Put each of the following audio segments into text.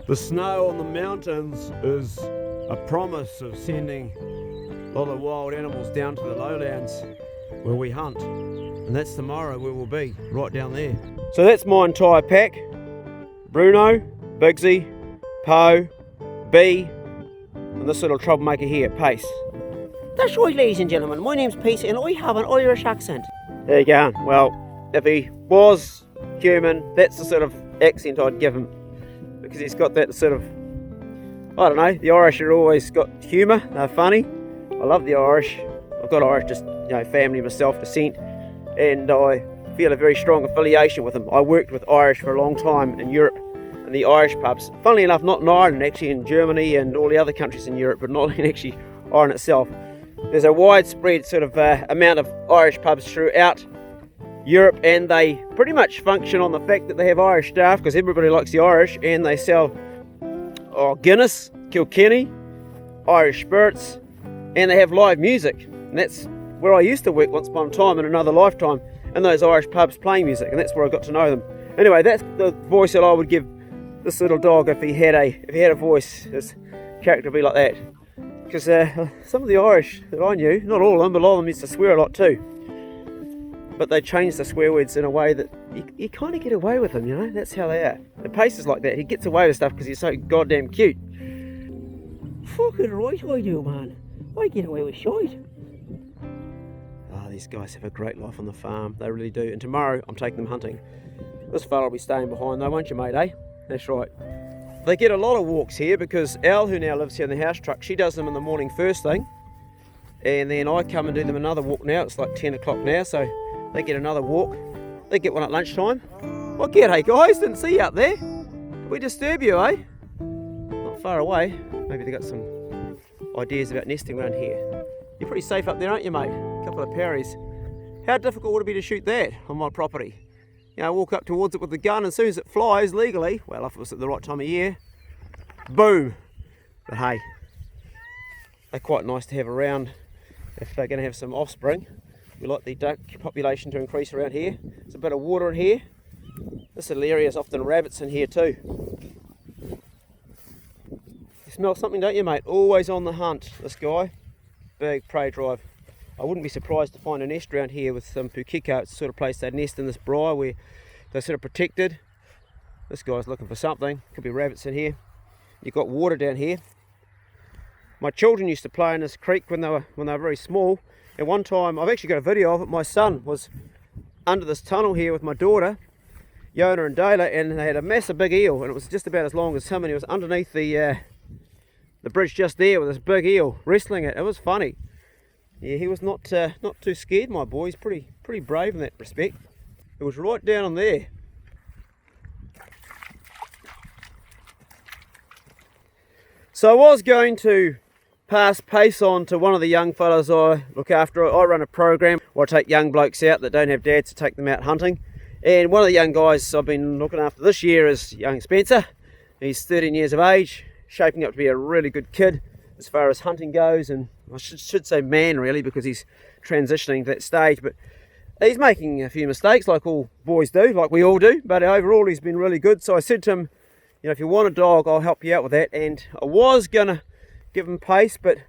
The snow on the mountains is a promise of sending a lot of wild animals down to the lowlands where we hunt. And that's tomorrow where we'll be, right down there. So that's my entire pack. Bruno, Bigsy, Poe, B, and this little troublemaker here, Pace. That's right, ladies and gentlemen, my name's Pace and I have an Irish accent. There you go. Well, if he was human, that's the sort of accent I'd give him. Because he's got that sort of, I don't know, the Irish are always got humour, they're funny. I love the Irish. I've got Irish family myself, descent, and I feel a very strong affiliation with them. I worked with Irish for a long time in Europe, in the Irish pubs. Funnily enough, not in Ireland, actually in Germany and all the other countries in Europe, but not in actually Ireland itself. There's a widespread sort of amount of Irish pubs throughout Europe, and they pretty much function on the fact that they have Irish staff, because everybody likes the Irish, and they sell Guinness, Kilkenny, Irish spirits, and they have live music. And that's where I used to work once upon a time in another lifetime, in those Irish pubs playing music, and that's where I got to know them. Anyway, that's the voice that I would give this little dog if he had a voice. His character would be like that. Because some of the Irish that I knew, not all of them, but a lot of them used to swear a lot too. But they changed the swear words in a way that you kind of get away with them, you know. That's how they are. The Pace is like that. He gets away with stuff because he's so goddamn cute. Fucking right I do, man. I get away with shite. Oh, these guys have a great life on the farm. They really do. And tomorrow I'm taking them hunting. This fella will be staying behind though, won't you, mate, eh? That's right. They get a lot of walks here because Al, who now lives here in the house truck, she does them in the morning first thing. And then I come and do them another walk now. It's like 10 o'clock now, so they get another walk. They get one at lunchtime. Well, g'day guys, didn't see you up there. Did we disturb you, eh? Not far away. Maybe they got some ideas about nesting around here. You're pretty safe up there, aren't you, mate? A couple of parries. How difficult would it be to shoot that on my property? You know, walk up towards it with the gun, as soon as it flies legally, well, if it was at the right time of year, boom. But hey, they're quite nice to have around if they're going to have some offspring. We like the duck population to increase around here. There's a bit of water in here. This little area is often rabbits in here too. You smell something, don't you, mate? Always on the hunt, this guy. Big prey drive. I wouldn't be surprised to find a nest around here with some pukiko. It's the sort of place they nest in this briar where they're sort of protected. This guy's looking for something. Could be rabbits in here. You've got water down here. My children used to play in this creek when they were very small. And one time, I've actually got a video of it, my son was under this tunnel here with my daughter, Yona and Dayla, and they had a massive big eel, and it was just about as long as him, and he was underneath the bridge just there with this big eel, wrestling it. It was funny. Yeah, he was not too scared, my boy. He's pretty brave in that respect. It was right down in there. So I was going to pass Pace on to one of the young fellas I look after. I run a program where I take young blokes out that don't have dads to take them out hunting. And one of the young guys I've been looking after this year is young Spencer. He's 13 years of age, shaping up to be a really good kid as far as hunting goes, and I should say man really, because he's transitioning to that stage, but he's making a few mistakes like all boys do, like we all do, but overall he's been really good. So I said to him, you know, if you want a dog, I'll help you out with that. And I was gonna give him Pace, but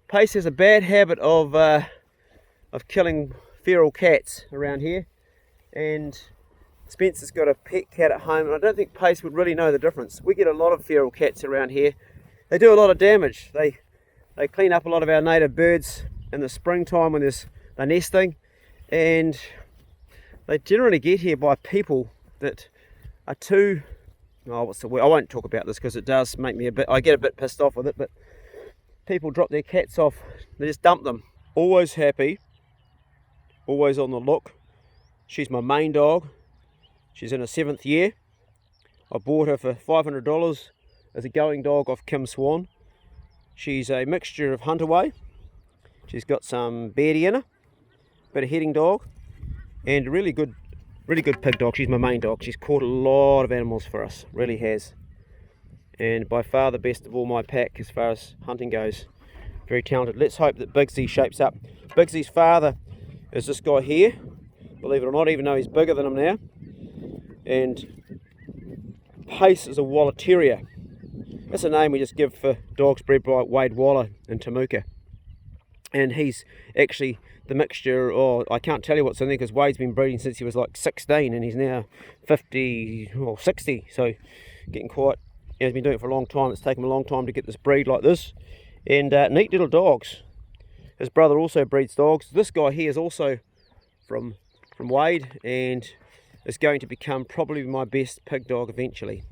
Pace has a bad habit of killing feral cats around here, and Spencer's got a pet cat at home, and I don't think Pace would really know the difference. We get a lot of feral cats around here. They do a lot of damage. They clean up a lot of our native birds in the springtime when they're nesting, and they generally get here by people that are too, what's the word? I won't talk about this because it does make me I get a bit pissed off with it, but people drop their cats off, they just dump them. Always happy, always on the look. She's my main dog. She's in her 7th year. I bought her for $500 as a going dog off Kim Swan. She's a mixture of Hunterway. She's got some beardy in her, bit of heading dog, and a really good pig dog. She's my main dog. She's caught a lot of animals for us, really has. And by far the best of all my pack as far as hunting goes. Very talented. Let's hope that Bigsy shapes up. Bigsy's father is this guy here, believe it or not, even though he's bigger than him now. And Pace is a Wallet Terrier. That's a name we just give for dogs bred by Wade Waller in Temuka. And he's actually the mixture, or I can't tell you what's in there because Wade's been breeding since he was like 16 and he's now 50 or 60, so getting quite, he's been doing it for a long time. It's taken him a long time to get this breed like this. And neat little dogs. His brother also breeds dogs. This guy here is also from Wade and is going to become probably my best pig dog eventually.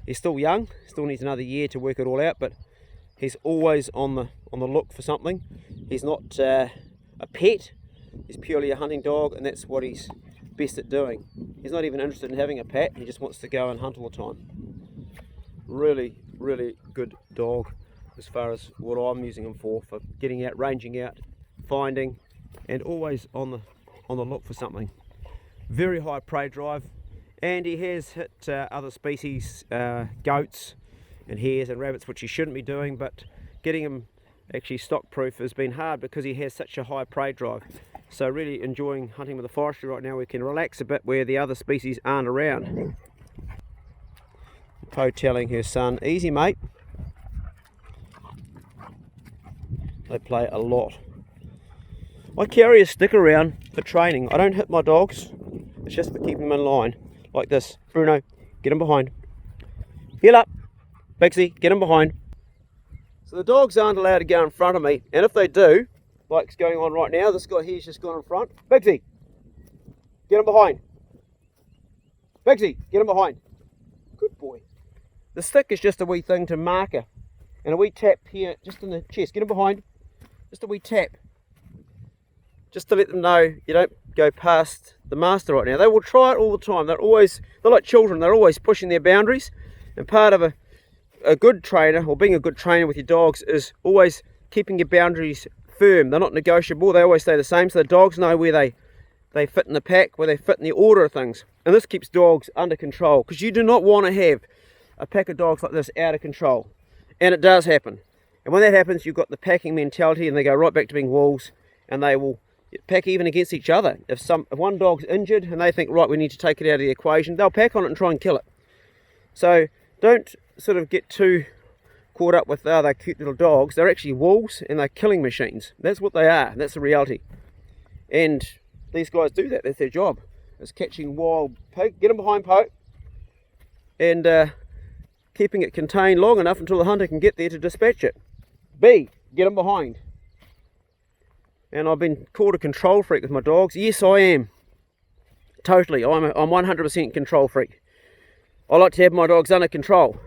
He's still young, still needs another year to work it all out, but he's always on the look for something. He's not a pet, he's purely a hunting dog, and that's what he's best at doing. He's not even interested in having a pet, he just wants to go and hunt all the time. Really, really good dog as far as what I'm using him for getting out, ranging out, finding, and always on the look for something. Very high prey drive, and he has hit other species, goats and hares and rabbits, which he shouldn't be doing, but getting him actually stock proof has been hard because he has such a high prey drive. So really enjoying hunting with the forestry right now. We can relax a bit where the other species aren't around. Poe telling her son, easy mate. They play a lot. I carry a stick around for training. I don't hit my dogs, it's just for keeping them in line like this. Bruno, get him behind. Heel up. Bixie, get him behind. So the dogs aren't allowed to go in front of me, and if they do, like's going on right now, this guy here's just gone in front. Bixie, get him behind. Bixie, get him behind. Good boy. The stick is just a wee thing to marker, and a wee tap here, just in the chest. Get him behind. Just a wee tap. Just to let them know you don't go past the master right now. They will try it all the time. They're like children, they're always pushing their boundaries, and part of a good trainer, or being a good trainer with your dogs, is always keeping your boundaries firm. They're not negotiable, they always stay the same, so the dogs know where they fit in the pack, where they fit in the order of things. And this keeps dogs under control, because you do not want to have a pack of dogs like this out of control. And it does happen. And when that happens, you've got the packing mentality, and they go right back to being wolves, and they will pack even against each other. If one dog's injured and they think, right, we need to take it out of the equation, they'll pack on it and try and kill it. So don't sort of get too caught up with they're cute little dogs. They're actually wolves, and they're killing machines. That's what they are. That's the reality. And these guys do that. That's their job. It's catching wild pig. Get them behind Poe, and keeping it contained long enough until the hunter can get there to dispatch it. B, get them behind. And I've been called a control freak with my dogs. Yes, I am. Totally. I'm 100% control freak. I like to have my dogs under control.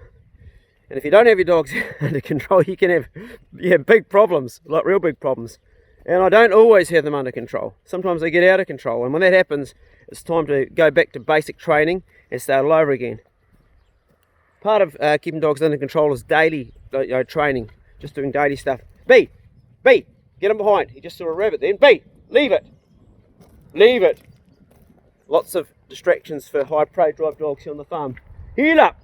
And if you don't have your dogs under control, you can have big problems, like real big problems. And I don't always have them under control. Sometimes they get out of control. And when that happens, it's time to go back to basic training and start all over again. Part of keeping dogs under control is daily training, just doing daily stuff. B, get him behind. He just saw a rabbit then. B, leave it. Leave it. Lots of distractions for high prey drive dogs here on the farm. Heel up.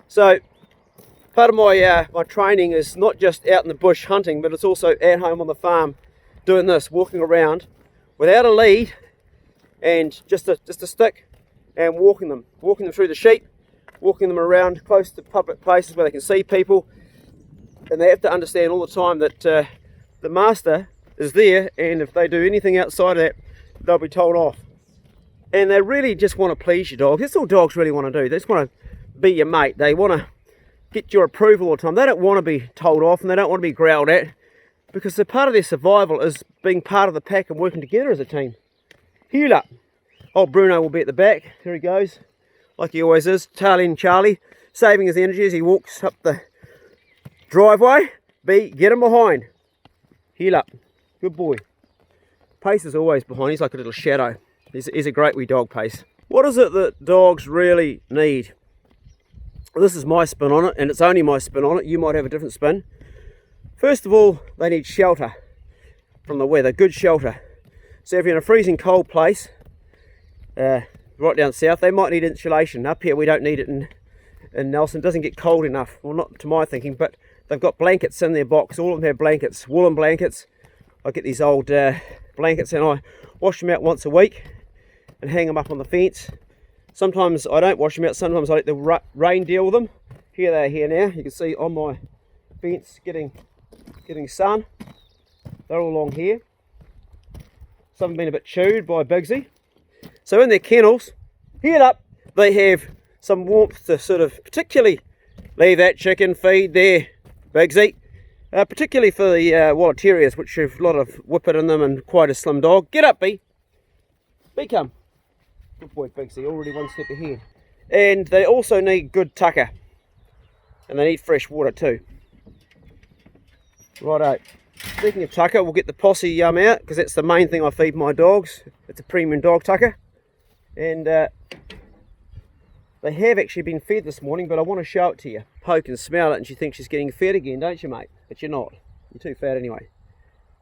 So part of my training is not just out in the bush hunting, but it's also at home on the farm doing this, walking around without a lead and just a stick, and walking them through the sheep, walking them around close to public places where they can see people. And they have to understand all the time that the master is there, and if they do anything outside of that, they'll be told off. And they really just want to please your dog. That's all dogs really want to do. They just want to be your mate. They want to get your approval all the time. They don't want to be told off, and they don't want to be growled at, because the part of their survival is being part of the pack and working together as a team. Heel up. Old Bruno will be at the back. There he goes, like he always is. Tailing Charlie, saving his energy as he walks up the driveway. B, get him behind. Heel up. Good boy. Pace is always behind. He's like a little shadow. He's a great wee dog, Pace. What is it that dogs really need? Well, this is my spin on it, and it's only my spin on it. You might have a different spin. First of all, they need shelter from the weather, good shelter. So if you're in a freezing cold place, right down south, they might need insulation. Up here we don't need it in Nelson. It doesn't get cold enough. Well, not to my thinking, but they've got blankets in their box. All of them have blankets, woolen blankets. I get these old blankets and I wash them out once a week and hang them up on the fence. Sometimes I don't wash them out. Sometimes I let the rain deal with them. here they are here now. You can see on my fence getting sun. They're all along here. Some have been a bit chewed by Bigsy. So in their kennels, head up, they have some warmth to sort of particularly leave that chicken feed there, Bigsy. Particularly for the Waller Terriers, which have a lot of whippet in them and quite a slim dog. Get up, B. B, come. Good boy, Bigsy, already one step ahead. And they also need good tucker. And they need fresh water too. Righto. Speaking of tucker, we'll get the posse yum out, because that's the main thing I feed my dogs. It's a premium dog tucker. And they have actually been fed this morning, but I want to show it to you. Poke and smell it, and she thinks she's getting fed again, don't you, mate? But you're not. You're too fat anyway.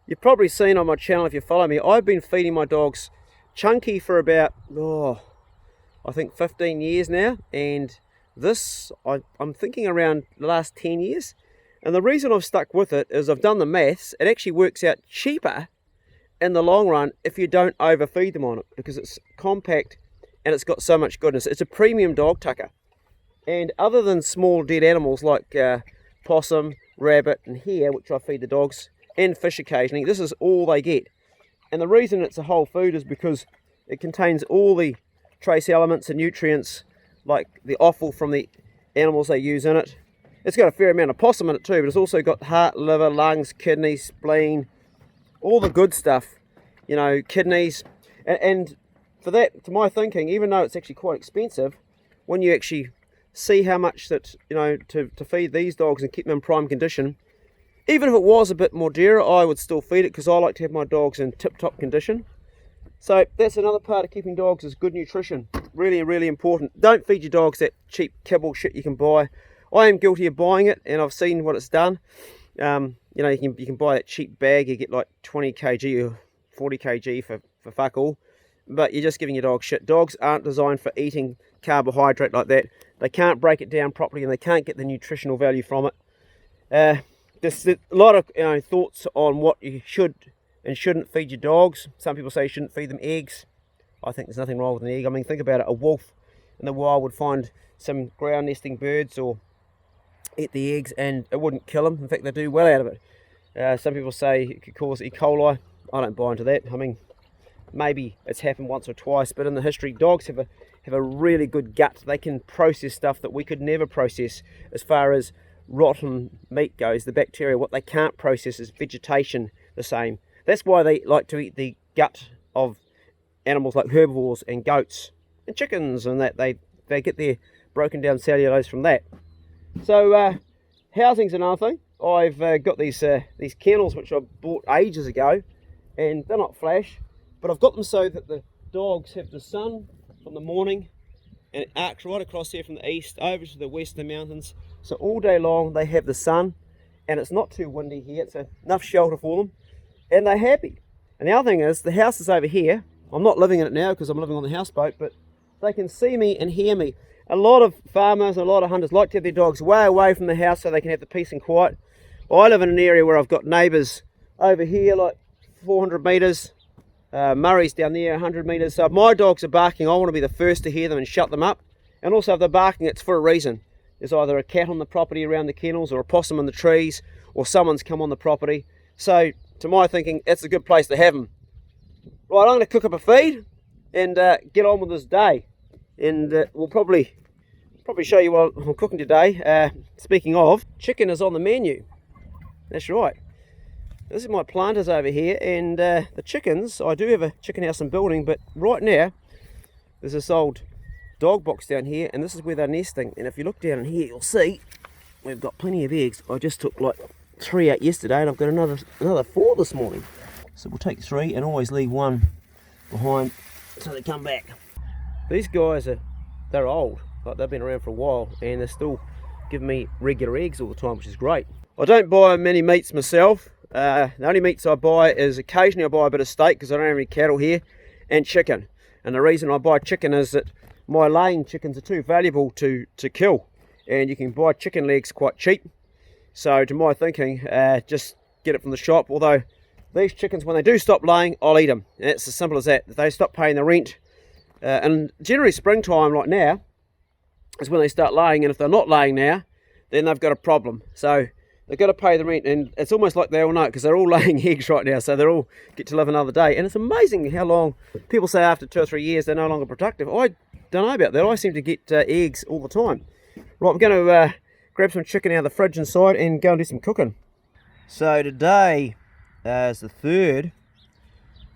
You've probably seen on my channel, if you follow me, I've been feeding my dogs chunky for about, I think 15 years now. And this, I'm thinking around the last 10 years. And the reason I've stuck with it is I've done the maths. It actually works out cheaper in the long run if you don't overfeed them on it, because it's compact and it's got so much goodness. It's a premium dog tucker. And other than small dead animals like possum, rabbit and hare, which I feed the dogs, and fish occasionally, this is all they get. And the reason it's a whole food is because it contains all the trace elements and nutrients, like the offal from the animals they use in it. It's got a fair amount of possum in it too, but it's also got heart, liver, lungs, kidneys, spleen, all the good stuff, you know, kidneys. And for that, to my thinking, even though it's actually quite expensive, when you actually see how much that, you know, to feed these dogs and keep them in prime condition, even if it was a bit more dearer, I would still feed it, because I like to have my dogs in tip-top condition. So that's another part of keeping dogs, is good nutrition. Really, really important. Don't feed your dogs that cheap kibble shit you can buy. I am guilty of buying it, and I've seen what it's done. You know, you can buy that cheap bag, you get like 20 kg or 40 kg for fuck all. But you're just giving your dog shit. Dogs aren't designed for eating carbohydrate like that. They can't break it down properly, and they can't get the nutritional value from it. There's a lot of thoughts on what you should and shouldn't feed your dogs. Some people say you shouldn't feed them eggs. I think there's nothing wrong with an egg. I mean, think about it. A wolf in the wild would find some ground nesting birds or eat the eggs, and it wouldn't kill them. In fact, they do well out of it. Some people say it could cause E. coli. I don't buy into that. I mean, maybe it's happened once or twice, but in the history, dogs have a really good gut. They can process stuff that we could never process. As far as rotten meat goes, the bacteria, what they can't process is vegetation the same. That's why they like to eat the gut of animals like herbivores and goats and chickens, and that they get their broken down cellulose from that. So housing's another thing. I've got these kennels which I bought ages ago, and they're not flash, but I've got them so that the dogs have the sun from the morning, and it arcs right across here from the east over to the western mountains. So all day long they have the sun, and it's not too windy here. It's enough shelter for them, and they're happy. And the other thing is, the house is over here. I'm not living in it now because I'm living on the houseboat, but they can see me and hear me. A lot of farmers and a lot of hunters like to have their dogs way away from the house so they can have the peace and quiet. I live in an area where I've got neighbours over here like 400 metres. Murray's down there 100 metres. So if my dogs are barking, I want to be the first to hear them and shut them up. And also if they're barking, it's for a reason. There's either a cat on the property around the kennels, or a possum in the trees, or someone's come on the property. So to my thinking, it's a good place to have them. Right, I'm going to cook up a feed and get on with this day. And we'll probably show you what I'm cooking today. Speaking of, chicken is on the menu. That's right. This is my planters over here, and the chickens, I do have a chicken house and building, but right now there's this old dog box down here, and this is where they're nesting. And if you look down in here, you'll see we've got plenty of eggs. I just took like 3 out yesterday, and I've got another 4 this morning. So we'll take 3 and always leave 1 behind so they come back. These guys they're old, like they've been around for a while, and they're still giving me regular eggs all the time, which is great. I don't buy many meats myself. The only meats I buy is occasionally I buy a bit of steak because I don't have any cattle here, and chicken. And the reason I buy chicken is that my laying chickens are too valuable to kill, and you can buy chicken legs quite cheap. So to my thinking, just get it from the shop. Although these chickens, when they do stop laying, I'll eat them. And it's as simple as that. If they stop paying the rent, and generally springtime like now is when they start laying, and if they're not laying now, then they've got a problem. So they've got to pay the rent, and it's almost like they all know because they're all laying eggs right now, so they're all get to live another day. And it's amazing how long people say after 2 or 3 years they're no longer productive. I don't know about that. I seem to get eggs all the time. Right, we're going to grab some chicken out of the fridge inside and go and do some cooking. So today is the 3rd,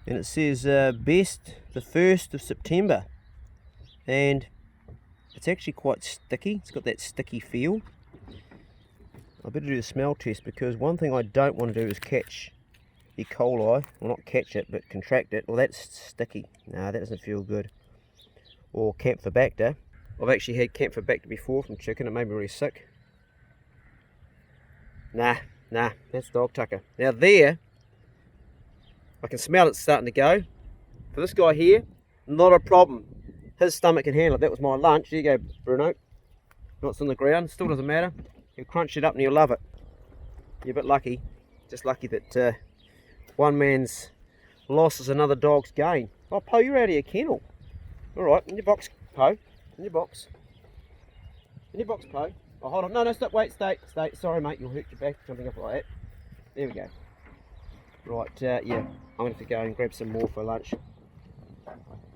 and it says best the 1st of September, and it's actually quite sticky. It's got that sticky feel. I better do the smell test, because one thing I don't want to do is catch E. coli. Well, not catch it, but contract it. Well, that's sticky. No, that doesn't feel good. Or Campylobacter. I've actually had Campylobacter before from chicken. It made me really sick. Nah, that's dog tucker. Now there, I can smell it starting to go. For this guy here, not a problem. His stomach can handle it. That was my lunch. There you go, Bruno. What's on the ground, still doesn't matter. He'll crunch it up and you'll love it. You're a bit lucky. Just lucky that one man's loss is another dog's gain. Oh, Poe, you're out of your kennel. Alright, in your box, Poe. In your box. In your box, Poe. Oh, hold on. No, stop. Wait, stay. Sorry, mate. You'll hurt your back jumping up like that. There we go. Right, yeah. I'm going to have to go and grab some more for lunch.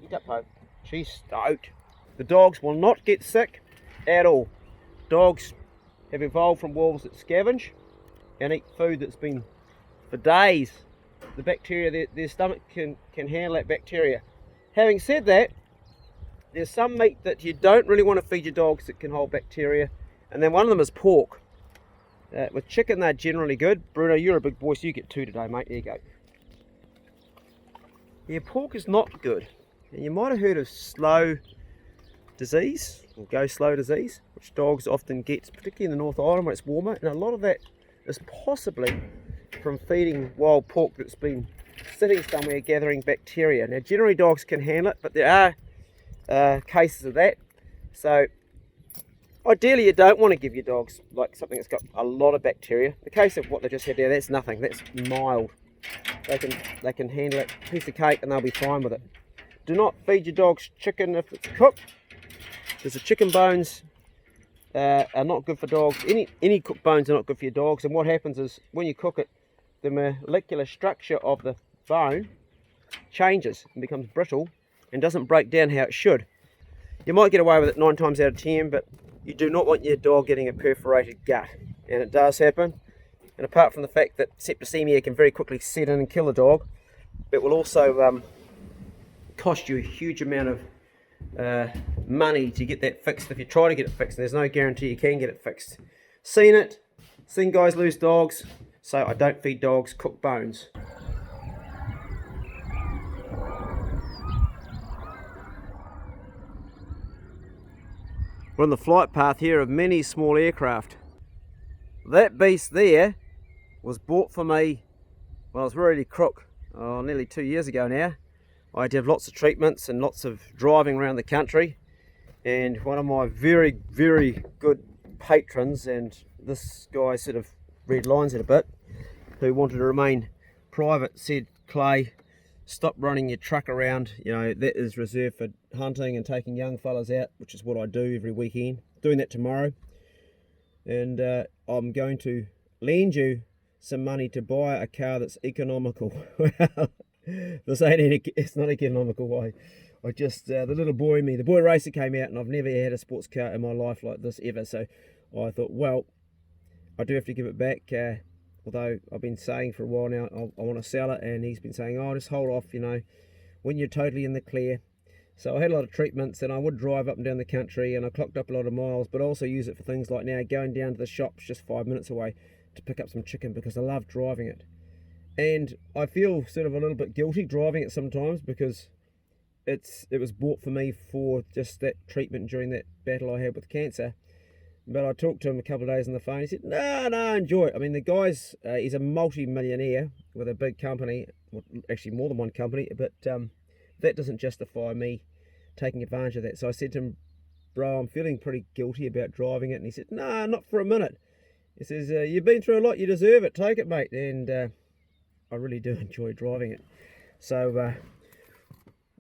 Eat up, Poe. She's stoked. The dogs will not get sick at all. Dogs have evolved from wolves that scavenge and eat food that's been for days. The bacteria, their stomach can handle that bacteria. Having said that, there's some meat that you don't really want to feed your dogs that can hold bacteria, and then one of them is pork. With chicken, they're generally good. Bruno, you're a big boy, so you get 2 today, mate. There you go. Yeah, pork is not good. And you might have heard of slow disease, or go slow disease, which dogs often get, particularly in the North Island when it's warmer, and a lot of that is possibly from feeding wild pork that's been sitting somewhere gathering bacteria. Now generally dogs can handle it, but there are cases of that. So ideally you don't want to give your dogs like something that's got a lot of bacteria. The case of what they just had there, that's nothing, that's mild. They can handle it, piece of cake, and they'll be fine with it. Do not feed your dogs chicken if it's cooked, because the chicken bones are not good for dogs. Any cooked bones are not good for your dogs, and what happens is when you cook it, the molecular structure of the bone changes and becomes brittle and doesn't break down how it should. You might get away with it 9 times out of 10, but you do not want your dog getting a perforated gut, and it does happen. And apart from the fact that septicemia can very quickly set in and kill a dog, it will also cost you a huge amount of money to get that fixed if you try to get it fixed. There's no guarantee you can get it fixed. Seen guys lose dogs, so I don't feed dogs cooked bones. We're on the flight path here of many small aircraft. That beast there was bought for me when I was really crook, nearly 2 years ago now. I had to have lots of treatments and lots of driving around the country, and one of my very, very good patrons, and this guy sort of read lines it a bit, who wanted to remain private, said, Clay, stop running your truck around. You know, that is reserved for hunting and taking young fellas out, which is what I do every weekend. Doing that tomorrow, and I'm going to lend you some money to buy a car that's economical. Well, it's not economical. I just, the little boy in me, the boy racer came out, and I've never had a sports car in my life like this ever. So I thought, well, I do have to give it back. Although I've been saying for a while now, I want to sell it, and he's been saying, oh, just hold off, you know, when you're totally in the clear. So I had a lot of treatments, and I would drive up and down the country, and I clocked up a lot of miles, but also use it for things like now going down to the shops just 5 minutes away to pick up some chicken, because I love driving it. And I feel sort of a little bit guilty driving it sometimes, because it was bought for me for just that treatment during that battle I had with cancer. But I talked to him a couple of days on the phone. He said, no, enjoy it. I mean, the guy's, he's a multi-millionaire with a big company, well, actually more than one company, but that doesn't justify me taking advantage of that. So I said to him, bro, I'm feeling pretty guilty about driving it. And he said, no, not for a minute. He says, you've been through a lot, you deserve it, take it, mate. And I really do enjoy driving it. So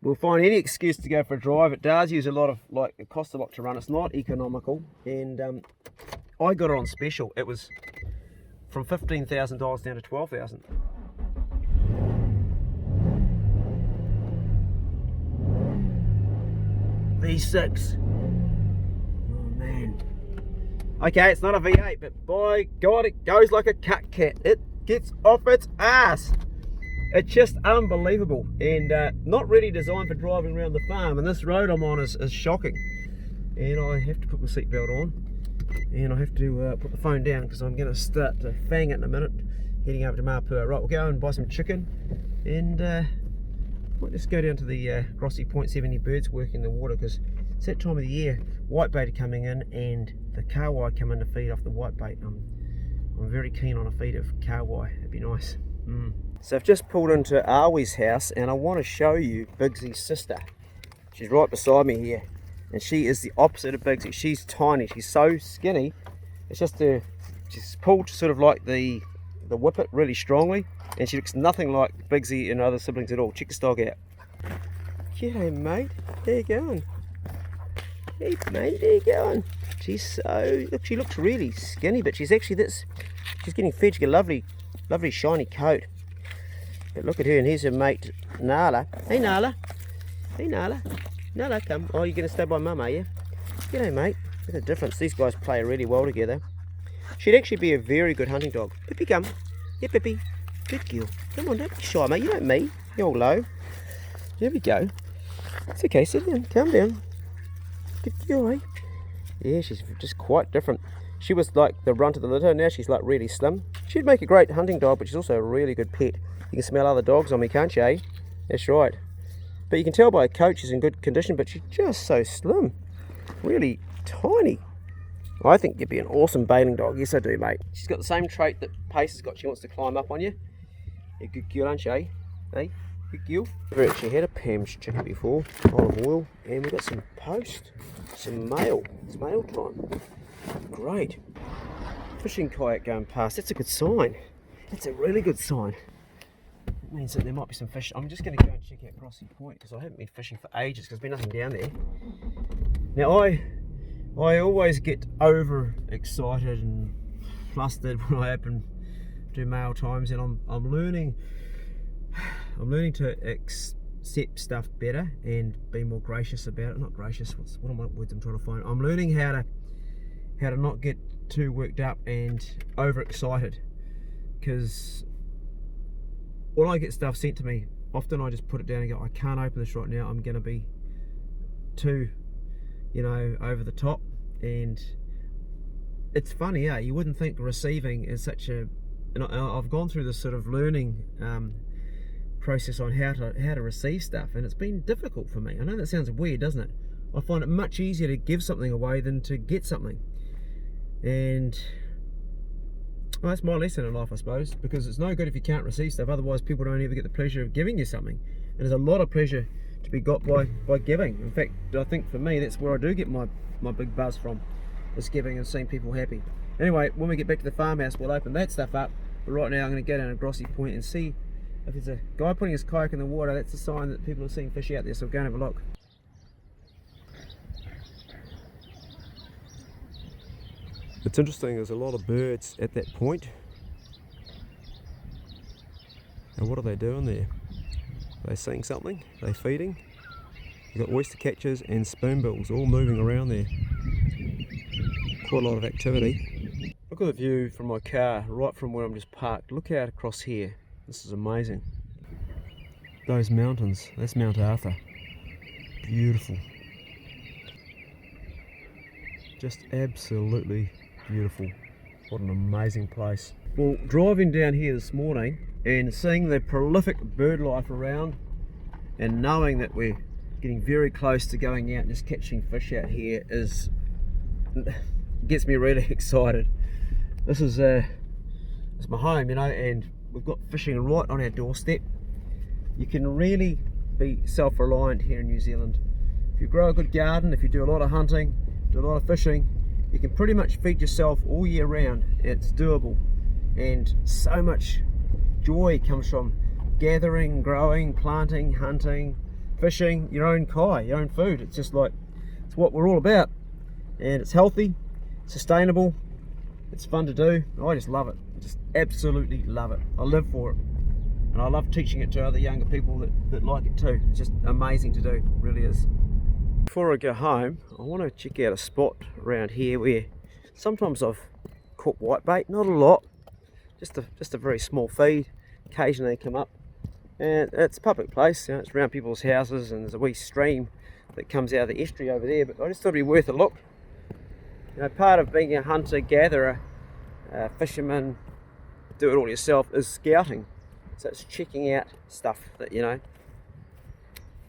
we'll find any excuse to go for a drive. It does use a lot of, it costs a lot to run. It's not economical, and I got it on special. It was from $15,000 down to $12,000. V6. Oh man. Okay, it's not a V8, but by God, it goes like a cut cat. It gets off its ass. It's just unbelievable, and not really designed for driving around the farm. And this road I'm on is shocking. And I have to put my seatbelt on, and I have to put the phone down because I'm going to start to fang it in a minute. Heading over to Mapua. Right, we'll go and buy some chicken, and might just go down to the Grossi Point, see if any birds working in the water, because it's that time of the year. Whitebait are coming in, and the kawai come in to feed off the whitebait. I'm very keen on a feed of kawai. It'd be nice. So I've just pulled into Awi's house, and I want to show you Bigsy's sister. She's right beside me here, and she is the opposite of Bigsy. She's tiny. She's so skinny. It's just she's pulled sort of like the whippet really strongly, and she looks nothing like Bigsy and other siblings at all. Check this dog out. G'day, mate. There you going? Hey, mate. There you going? She's so look. She looks really skinny, but she's actually this. She's getting fed. She's got a lovely shiny coat. But look at her, and here's her mate Nala. Hey Nala. Hey Nala. Nala, come. Oh, you're going to stay by Mum, are you? G'day, mate. Look at the difference. These guys play really well together. She'd actually be a very good hunting dog. Pippi, come. Yeah, Pippi. Good girl. Come on, don't be shy, mate. You don't me. You're all low. There we go. It's okay. Sit down. Calm down. Good girl, eh? Yeah, she's just quite different. She was like the runt of the litter. Now she's like really slim. She'd make a great hunting dog, but she's also a really good pet. You can smell other dogs on me, can't you, eh? That's right. But you can tell by her coat she's in good condition, but she's just so slim. Really tiny. I think you'd be an awesome bailing dog. Yes, I do, mate. She's got the same trait that Pace has got. She wants to climb up on you. You're a good girl, aren't you, eh? Hey, good girl. We've actually had a Pam's chicken before. Olive oil. And we've got some post. Some mail. It's mail time. Great. Fishing kayak going past. That's a good sign. That's a really good sign. It means that there might be some fish. I'm just going to go and check out Grossi Point because I haven't been fishing for ages because there's been nothing down there. Now I always get over excited and flustered when I do mail times, and I'm learning to accept stuff better and be more gracious about it. Not gracious. What are my words I'm trying to find? I'm learning how to not get too worked up and overexcited, because when I get stuff sent to me, often I just put it down and go, I can't open this right now. I'm going to be too, over the top. And it's funny, you wouldn't think receiving is such a, and I've gone through this sort of learning process on how to receive stuff, and it's been difficult for me. I know that sounds weird, doesn't it? I find it much easier to give something away than to get something. And well, that's my lesson in life, I suppose, because it's no good if you can't receive stuff. Otherwise, people don't ever get the pleasure of giving you something. And there's a lot of pleasure to be got by giving. In fact, I think for me, that's where I do get my big buzz from, is giving and seeing people happy. Anyway, when we get back to the farmhouse, we'll open that stuff up. But right now, I'm going to go down to Grossi Point and see if there's a guy putting his kayak in the water. That's a sign that people are seeing fish out there. So we'll go and have a look. It's interesting, there's a lot of birds at that point. And what are they doing there? Are they seeing something? Are they feeding? You've got oyster catchers and spoonbills all moving around there. Quite a lot of activity. Look at the view from my car, right from where I'm just parked. Look out across here. This is amazing. Those mountains, that's Mount Arthur. Beautiful. Just absolutely beautiful. What an amazing place. Well, driving down here this morning and seeing the prolific bird life around, and knowing that we're getting very close to going out and just catching fish out here gets me really excited. This is it's my home, and we've got fishing right on our doorstep. You can really be self-reliant here in New Zealand. If you grow a good garden, if you do a lot of hunting, do a lot of fishing, you can pretty much feed yourself all year round. It's doable, and so much joy comes from gathering, growing, planting, hunting, fishing your own kai, your own food. It's just like, it's what we're all about, and it's healthy, sustainable, It's fun to do. I just love it. Just absolutely love it. I live for it. And I love teaching it to other younger people that like it too. It's just amazing to do. It really is. Before I go home, I want to check out a spot around here where sometimes I've caught whitebait. Not a lot. Just a very small feed. Occasionally they come up. And it's a public place. You know, it's around people's houses, and there's a wee stream that comes out of the estuary over there. But I just thought it'd be worth a look. You know, part of being a hunter-gatherer, fisherman, do it all yourself, is scouting. So it's checking out stuff that, you know,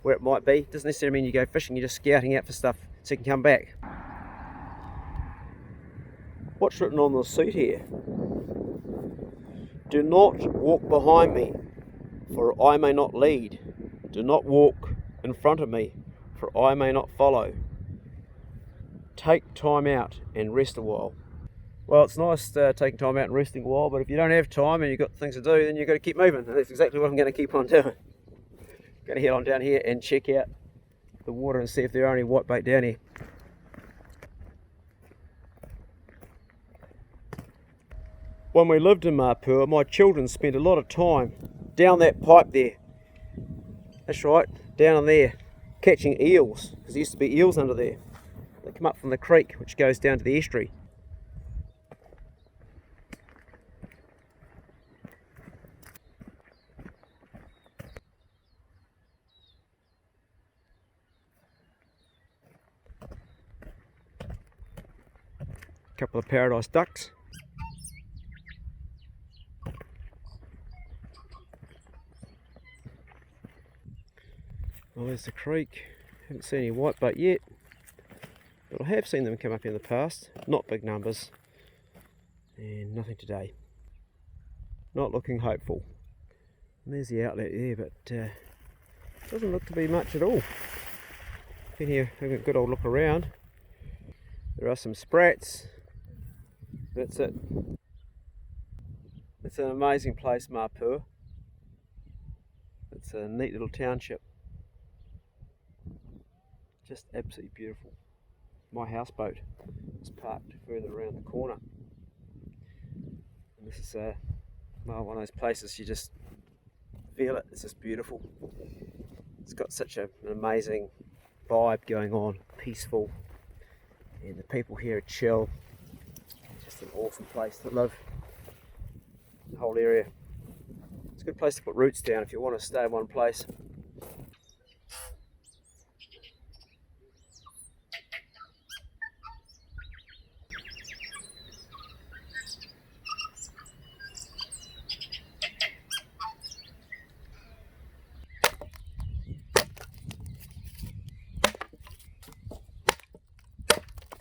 where it might be. Doesn't necessarily mean you go fishing, you're just scouting out for stuff so you can come back. What's written on the seat here? Do not walk behind me, for I may not lead. Do not walk in front of me, for I may not follow. Take time out and rest a while. Well, it's nice taking time out and resting a while, but if you don't have time and you've got things to do, then you've got to keep moving. And that's exactly what I'm going to keep on doing. Going to head on down here and check out the water and see if there are any whitebait down here. When we lived in Mapua, my children spent a lot of time down that pipe there. That's right, down in there, catching eels, because there used to be eels under there. They come up from the creek, which goes down to the estuary. Couple of paradise ducks. Well, there's the creek. Haven't seen any whitebait yet, but I have seen them come up in the past. Not big numbers, and nothing today. Not looking hopeful. And there's the outlet there, but doesn't look to be much at all. Been here having a good old look around. There are some sprats. That's it. It's an amazing place, Mapua. It's a neat little township. Just absolutely beautiful. My houseboat is parked further around the corner. And this is well, one of those places you just feel it. It's just beautiful. It's got such an amazing vibe going on, peaceful, and the people here are chill. Just an awesome place to live. The whole area. It's a good place to put roots down if you want to stay in one place.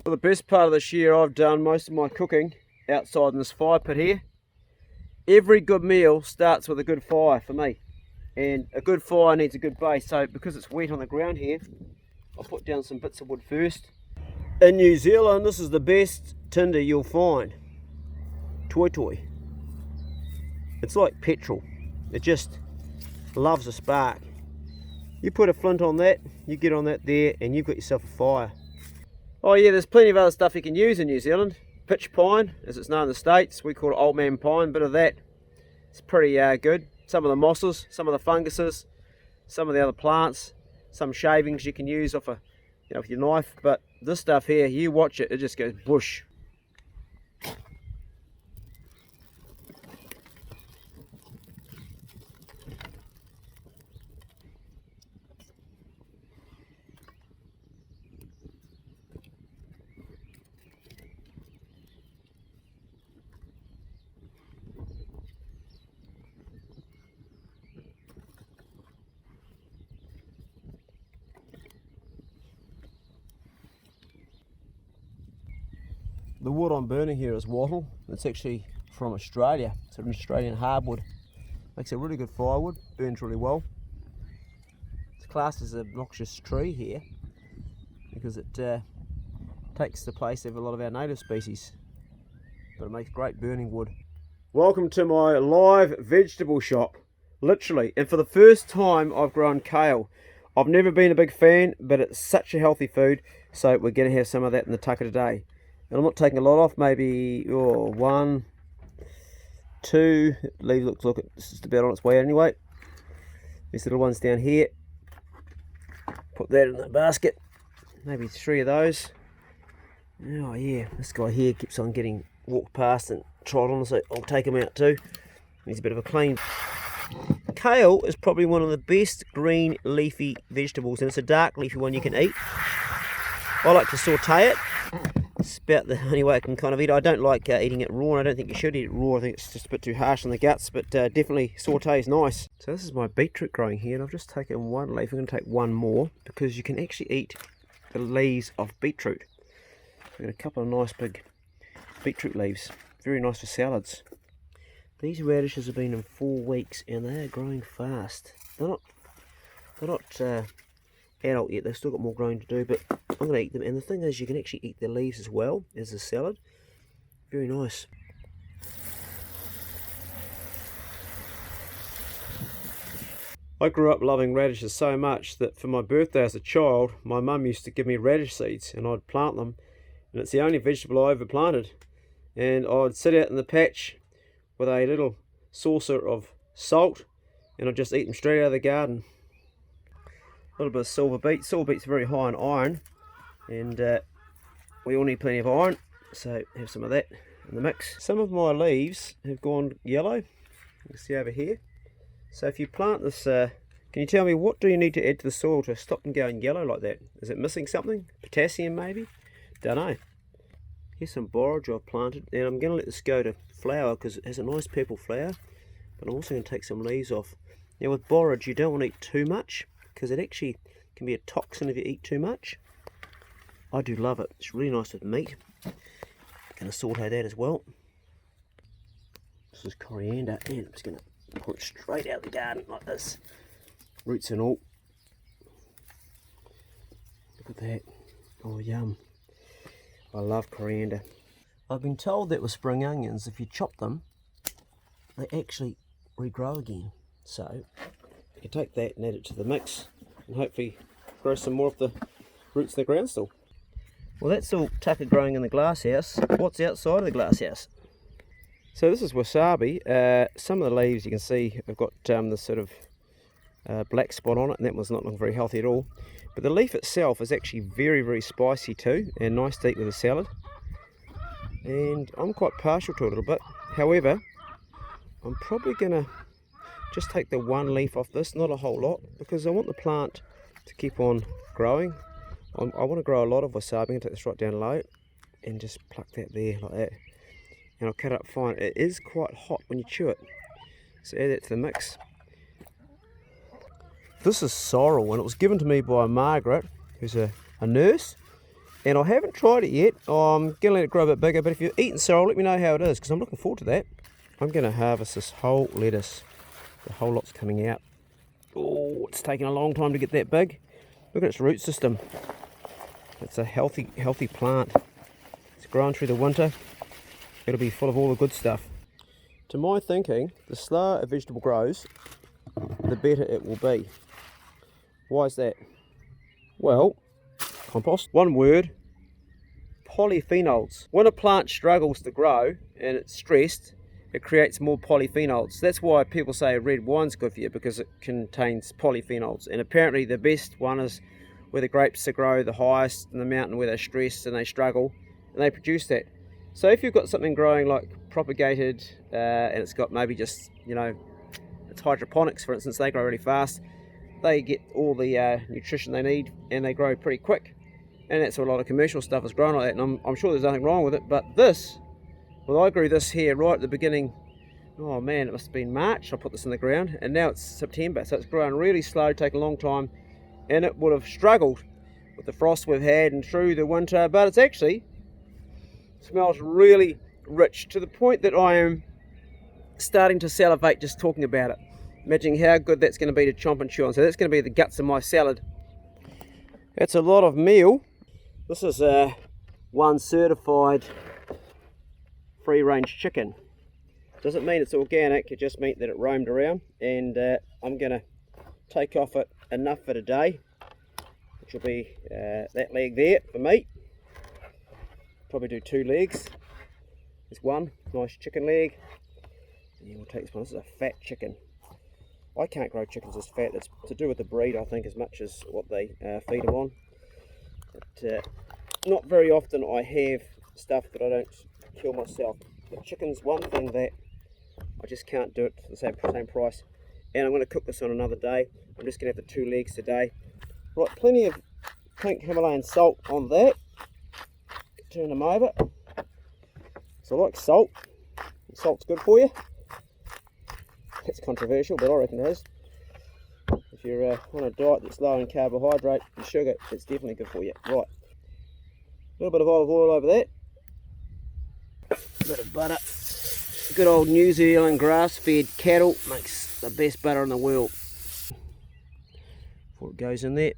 For the best part of this year, I've done most of my cooking outside in this fire pit here. Every good meal starts with a good fire for me, and a good fire needs a good base. So because it's wet on the ground here, I'll put down some bits of wood first. In New Zealand, this is the best tinder you'll find. Toi toi. It's like petrol. It just loves a spark. You put a flint on that, you get on that there, and you've got yourself a fire. Oh yeah, there's plenty of other stuff you can use in New Zealand. Pitch pine, as it's known in the States. We call it old man pine, bit of that. It's pretty good. Some of the mosses, some of the funguses, some of the other plants, some shavings you can use off with your knife. But this stuff here, you watch it, it just goes bush. The wood I'm burning here is wattle. It's actually from Australia. It's an Australian hardwood. Makes a really good firewood, burns really well. It's classed as an obnoxious tree here because it takes the place of a lot of our native species, but it makes great burning wood. Welcome to my live vegetable shop, literally. And for the first time I've grown kale. I've never been a big fan, but it's such a healthy food, so we're going to have some of that in the tucker today. And I'm not taking a lot off, maybe one, two. Leaf looks like it's just about on its way anyway. These little ones down here, put that in the basket. Maybe 3 of those. Oh yeah, this guy here keeps on getting walked past and trod on, so I'll take him out too. He's a bit of a clean. Kale is probably one of the best green leafy vegetables, and it's a dark leafy one you can eat. I like to saute it. It's about the only way I can kind of eat it. I don't like eating it raw, and I don't think you should eat it raw. I think it's just a bit too harsh on the guts, but definitely saute is nice. So this is my beetroot growing here, and I've just taken one leaf. I'm going to take one more because you can actually eat the leaves of beetroot. I've got a couple of nice big beetroot leaves, very nice for salads. These radishes have been in 4 weeks and they are growing fast. They're not adult yet, they've still got more growing to do, but I'm going to eat them. And the thing is, you can actually eat the leaves as well as a salad. Very nice. I grew up loving radishes so much that for my birthday as a child, my mum used to give me radish seeds and I'd plant them. And it's the only vegetable I ever planted. And I'd sit out in the patch with a little saucer of salt and I'd just eat them straight out of the garden. A little bit of silver beet. Silver beet's very high in iron, and we all need plenty of iron, so have some of that in the mix. Some of my leaves have gone yellow. You can see over here. So if you plant this, can you tell me what do you need to add to the soil to stop them going yellow like that? Is it missing something? Potassium maybe? Don't know. Here's some borage I've planted, and I'm going to let this go to flower because it has a nice purple flower, but I'm also going to take some leaves off. Now with borage you don't want to eat too much because it actually can be a toxin if you eat too much. I do love it. It's really nice with meat. Going to saute that as well. This is coriander, and I'm just going to pull it straight out of the garden like this. Roots and all. Look at that. Oh yum. I love coriander. I've been told that with spring onions, if you chop them, they actually regrow again. So you take that and add it to the mix and hopefully grow some more of the roots in the ground still. Well, that's all tucker growing in the glass house. What's outside of the glass house? So this is wasabi. Some of the leaves you can see have got this sort of black spot on it, and that one's not looking very healthy at all. But the leaf itself is actually very, very spicy too, and nice to eat with a salad. And I'm quite partial to it a little bit. However, I'm probably going to just take the one leaf off this, not a whole lot, because I want the plant to keep on growing. I want to grow a lot of wasabi. I'm going to take this right down low and just pluck that there like that. And I'll cut it up fine. It is quite hot when you chew it, so add that to the mix. This is sorrel, and it was given to me by Margaret, who's a nurse, and I haven't tried it yet. I'm going to let it grow a bit bigger, but if you're eating sorrel, let me know how it is, because I'm looking forward to that. I'm going to harvest this whole lettuce. The whole lot's coming out. Oh, it's taken a long time to get that big. Look at its root system. It's a healthy plant. It's grown through the winter. It'll be full of all the good stuff. To my thinking, the slower a vegetable grows, the better it will be. Why is that? Well, compost. One word, polyphenols. When a plant struggles to grow and it's stressed, it creates more polyphenols. That's why people say red wine's good for you, because it contains polyphenols. And apparently the best one is where the grapes grow the highest in the mountain, where they're stressed and they struggle, and they produce that. So if you've got something growing like propagated, and it's got maybe just, it's hydroponics for instance, they grow really fast, they get all the nutrition they need and they grow pretty quick. And that's what a lot of commercial stuff is growing like that, and I'm sure there's nothing wrong with it. But this, well, I grew this here right at the beginning. Oh man, it must have been March I put this in the ground, and now it's September, so it's growing really slow, taking a long time, and it would have struggled with the frost we've had and through the winter, but it's actually smells really rich, to the point that I am starting to salivate just talking about it, imagining how good that's going to be to chomp and chew on. So that's going to be the guts of my salad. That's a lot of meal. This is one certified free-range chicken. Doesn't mean it's organic, it just means that it roamed around, and I'm going to take off it enough for today, which will be that leg there for meat. probably do 2 legs. There's one, nice chicken leg. And we'll take this one. This is a fat chicken. I can't grow chickens as fat. It's to do with the breed, I think, as much as what they feed them on. But, not very often I have stuff that I don't kill myself. But chicken's one thing that I just can't do it for the same price. And I'm going to cook this on another day. I'm just going to have the 2 legs today. Right, plenty of pink Himalayan salt on that. Turn them over. So I like salt. Salt's good for you. It's controversial, but I reckon it is. If you're on a diet that's low in carbohydrate and sugar, it's definitely good for you. Right, a little bit of olive oil over that. A bit of butter. Good old New Zealand grass-fed cattle makes the best butter in the world. Before it goes in there,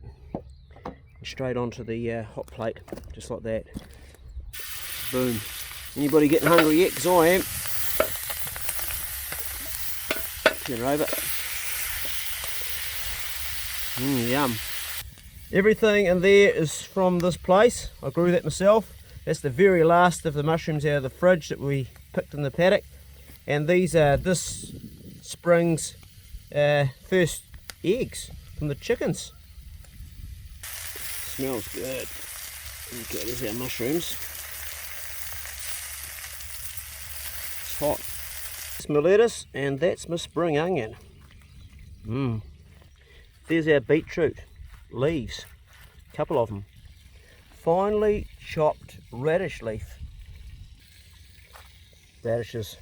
straight onto the hot plate, just like that. Boom. Anybody getting hungry yet? Because I am. Turn it over. Yum. Everything in there is from this place. I grew that myself. That's the very last of the mushrooms out of the fridge that we picked in the paddock. And these are this spring's first eggs from the chickens. Smells good. Okay, there's our mushrooms. It's hot. That's my lettuce, and that's my spring onion. There's our beetroot leaves, a couple of them. Finely chopped radish leaf. Radishes.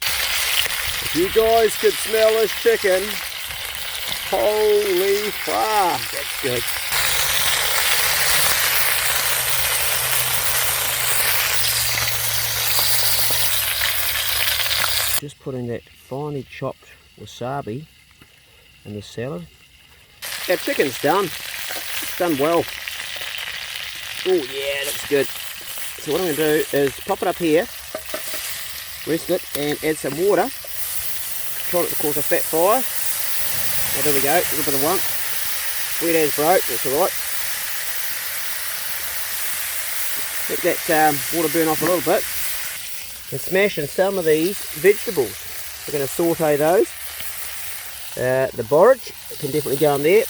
If you guys could smell this chicken, holy fuck, that's good. Just putting that finely chopped wasabi in the salad. Our chicken's done. It's done well. Oh yeah, looks good. So what I'm going to do is pop it up here, rest it, and add some water. Try not to cause a fat fire. Oh, there we go, a little bit of one. Sweet as broke, that's alright. Let that water burn off a little bit. And smash in some of these vegetables. We're going to saute those. The borage can definitely go in there,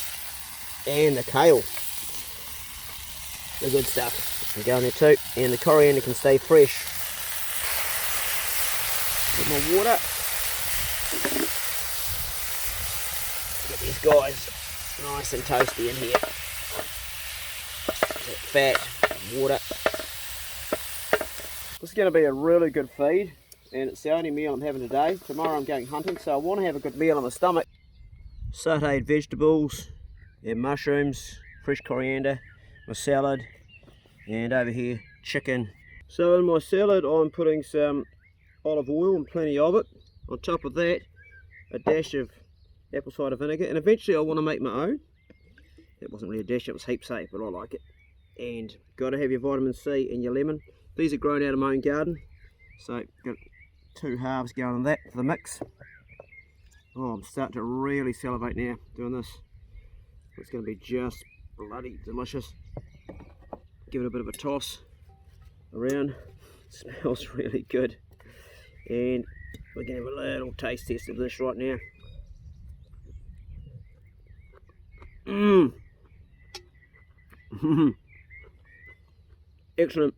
and the kale, the good stuff, can go in there too, and the coriander can stay fresh. Put more water. Get these guys nice and toasty in here. Fat, water. This is going to be a really good feed, and it's the only meal I'm having today. Tomorrow I'm going hunting, so I want to have a good meal on my stomach. Sauteed vegetables, and mushrooms, fresh coriander, my salad, and over here chicken. So in my salad I'm putting some olive oil, and plenty of it. On top of that, a dash of apple cider vinegar, and eventually I want to make my own. It wasn't really a dash, it was heaps safe, but I like it. And got to have your vitamin C and your lemon. These are grown out of my own garden, so got 2 halves going on that for the mix. Oh, I'm starting to really salivate now doing this. It's going to be just bloody delicious. Give it a bit of a toss around. It smells really good. And we're going to have a little taste test of this right now. Excellent.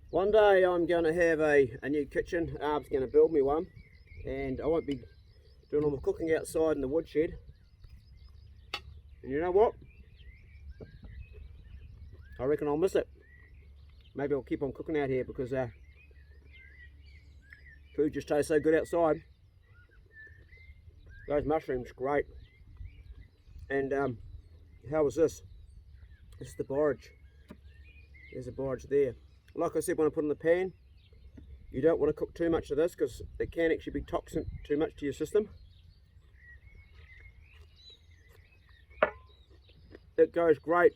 One day I'm going to have a new kitchen. Arb's going to build me one, and I won't be doing all my cooking outside in the woodshed. And you know what? I reckon I'll miss it. Maybe I'll keep on cooking out here because food just tastes so good outside. Those mushrooms, great. And how was this? This is the borage. There's a borage there. Like I said, when I put it in the pan, you don't want to cook too much of this because it can actually be toxic too much to your system. It goes great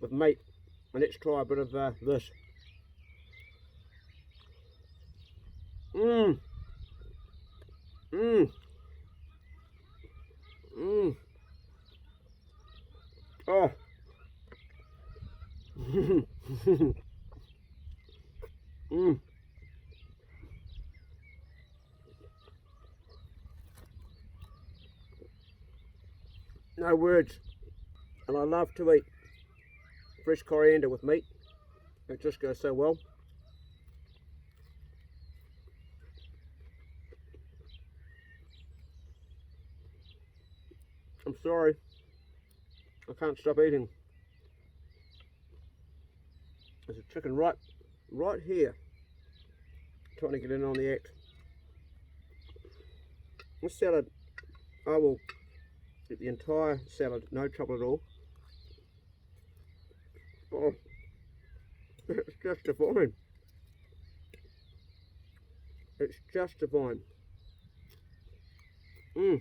with meat. And let's try a bit of this. Oh. Mm. No words. And I love to eat fresh coriander with meat. It just goes so well. I'm sorry, I can't stop eating. There's a chicken right here, trying to get in on the act. This salad, I will eat the entire salad, no trouble at all. Oh, it's just divine. It's just divine. Mmm.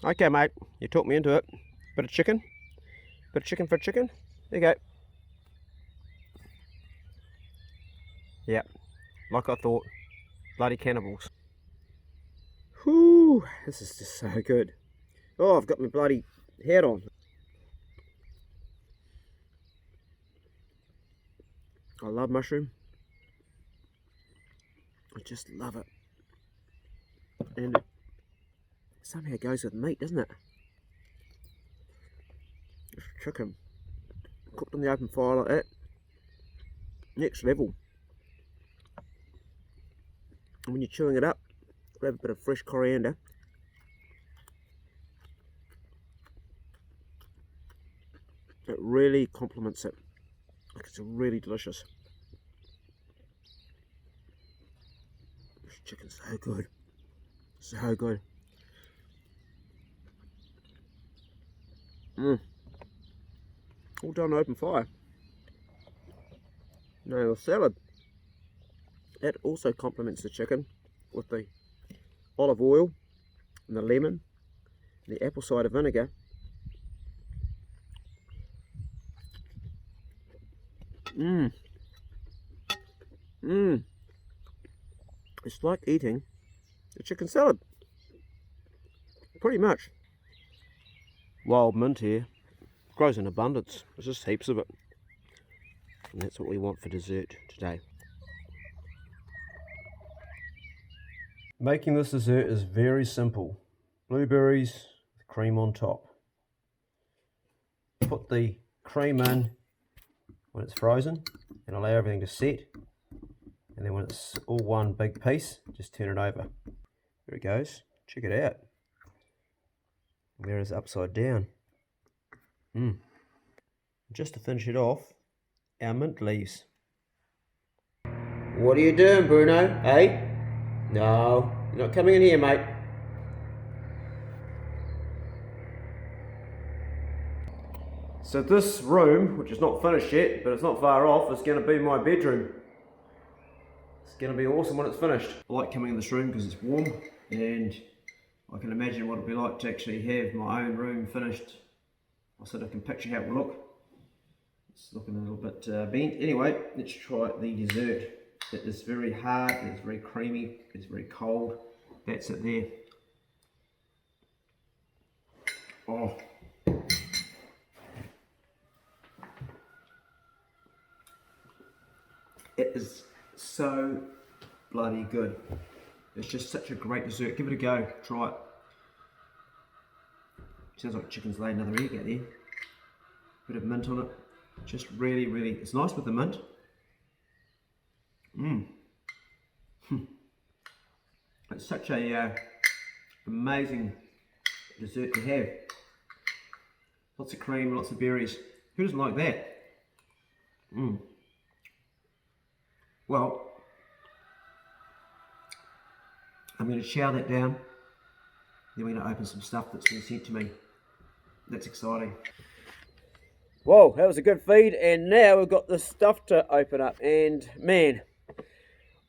Okay, mate, you talked me into it. Bit of chicken for chicken. There you go. Yeah, like I thought. Bloody cannibals. Whew, this is just so good. Oh, I've got my bloody hat on. I love mushroom. I just love it. And it somehow goes with meat, doesn't it? It's chicken. Cooked on the open fire like that. Next level. And when you're chewing it up, grab a bit of fresh coriander. It really complements it. Like, it's really delicious. This chicken's so good. So good. Mmm. All done open fire. Now the salad. That also complements the chicken with the olive oil and the lemon and the apple cider vinegar. Mmm. Mmm. It's like eating a chicken salad. Pretty much. Wild mint here. Grows in abundance. There's just heaps of it. And that's what we want for dessert today. Making this dessert is very simple. Blueberries with cream on top. Put the cream in when it's frozen and allow everything to set. And then when it's all one big piece, just turn it over. There it goes. Check it out. There it is upside down. Just to finish it off, our mint leaves. What are you doing, Bruno? Hey? No, you're not coming in here, mate. So this room, which is not finished yet, but it's not far off, is going to be my bedroom. It's going to be awesome when it's finished. I like coming in this room because it's warm, and I can imagine what it'd be like to actually have my own room finished. I sort of can picture how it will look. It's looking a little bit bent. Anyway, let's try the dessert. It is very hard, it's very creamy, it's very cold. That's it there. Oh. It is so bloody good. It's just such a great dessert. Give it a go, try it. Sounds like chicken's laid another egg out there. Bit of mint on it. Just really, really, it's nice with the mint. It's such a amazing dessert to have. Lots of cream, lots of berries. Who doesn't like that? Well, I'm going to chow that down. Then we're going to open some stuff that's been sent to me. That's exciting. Whoa, that was a good feed, and now we've got this stuff to open up, and man,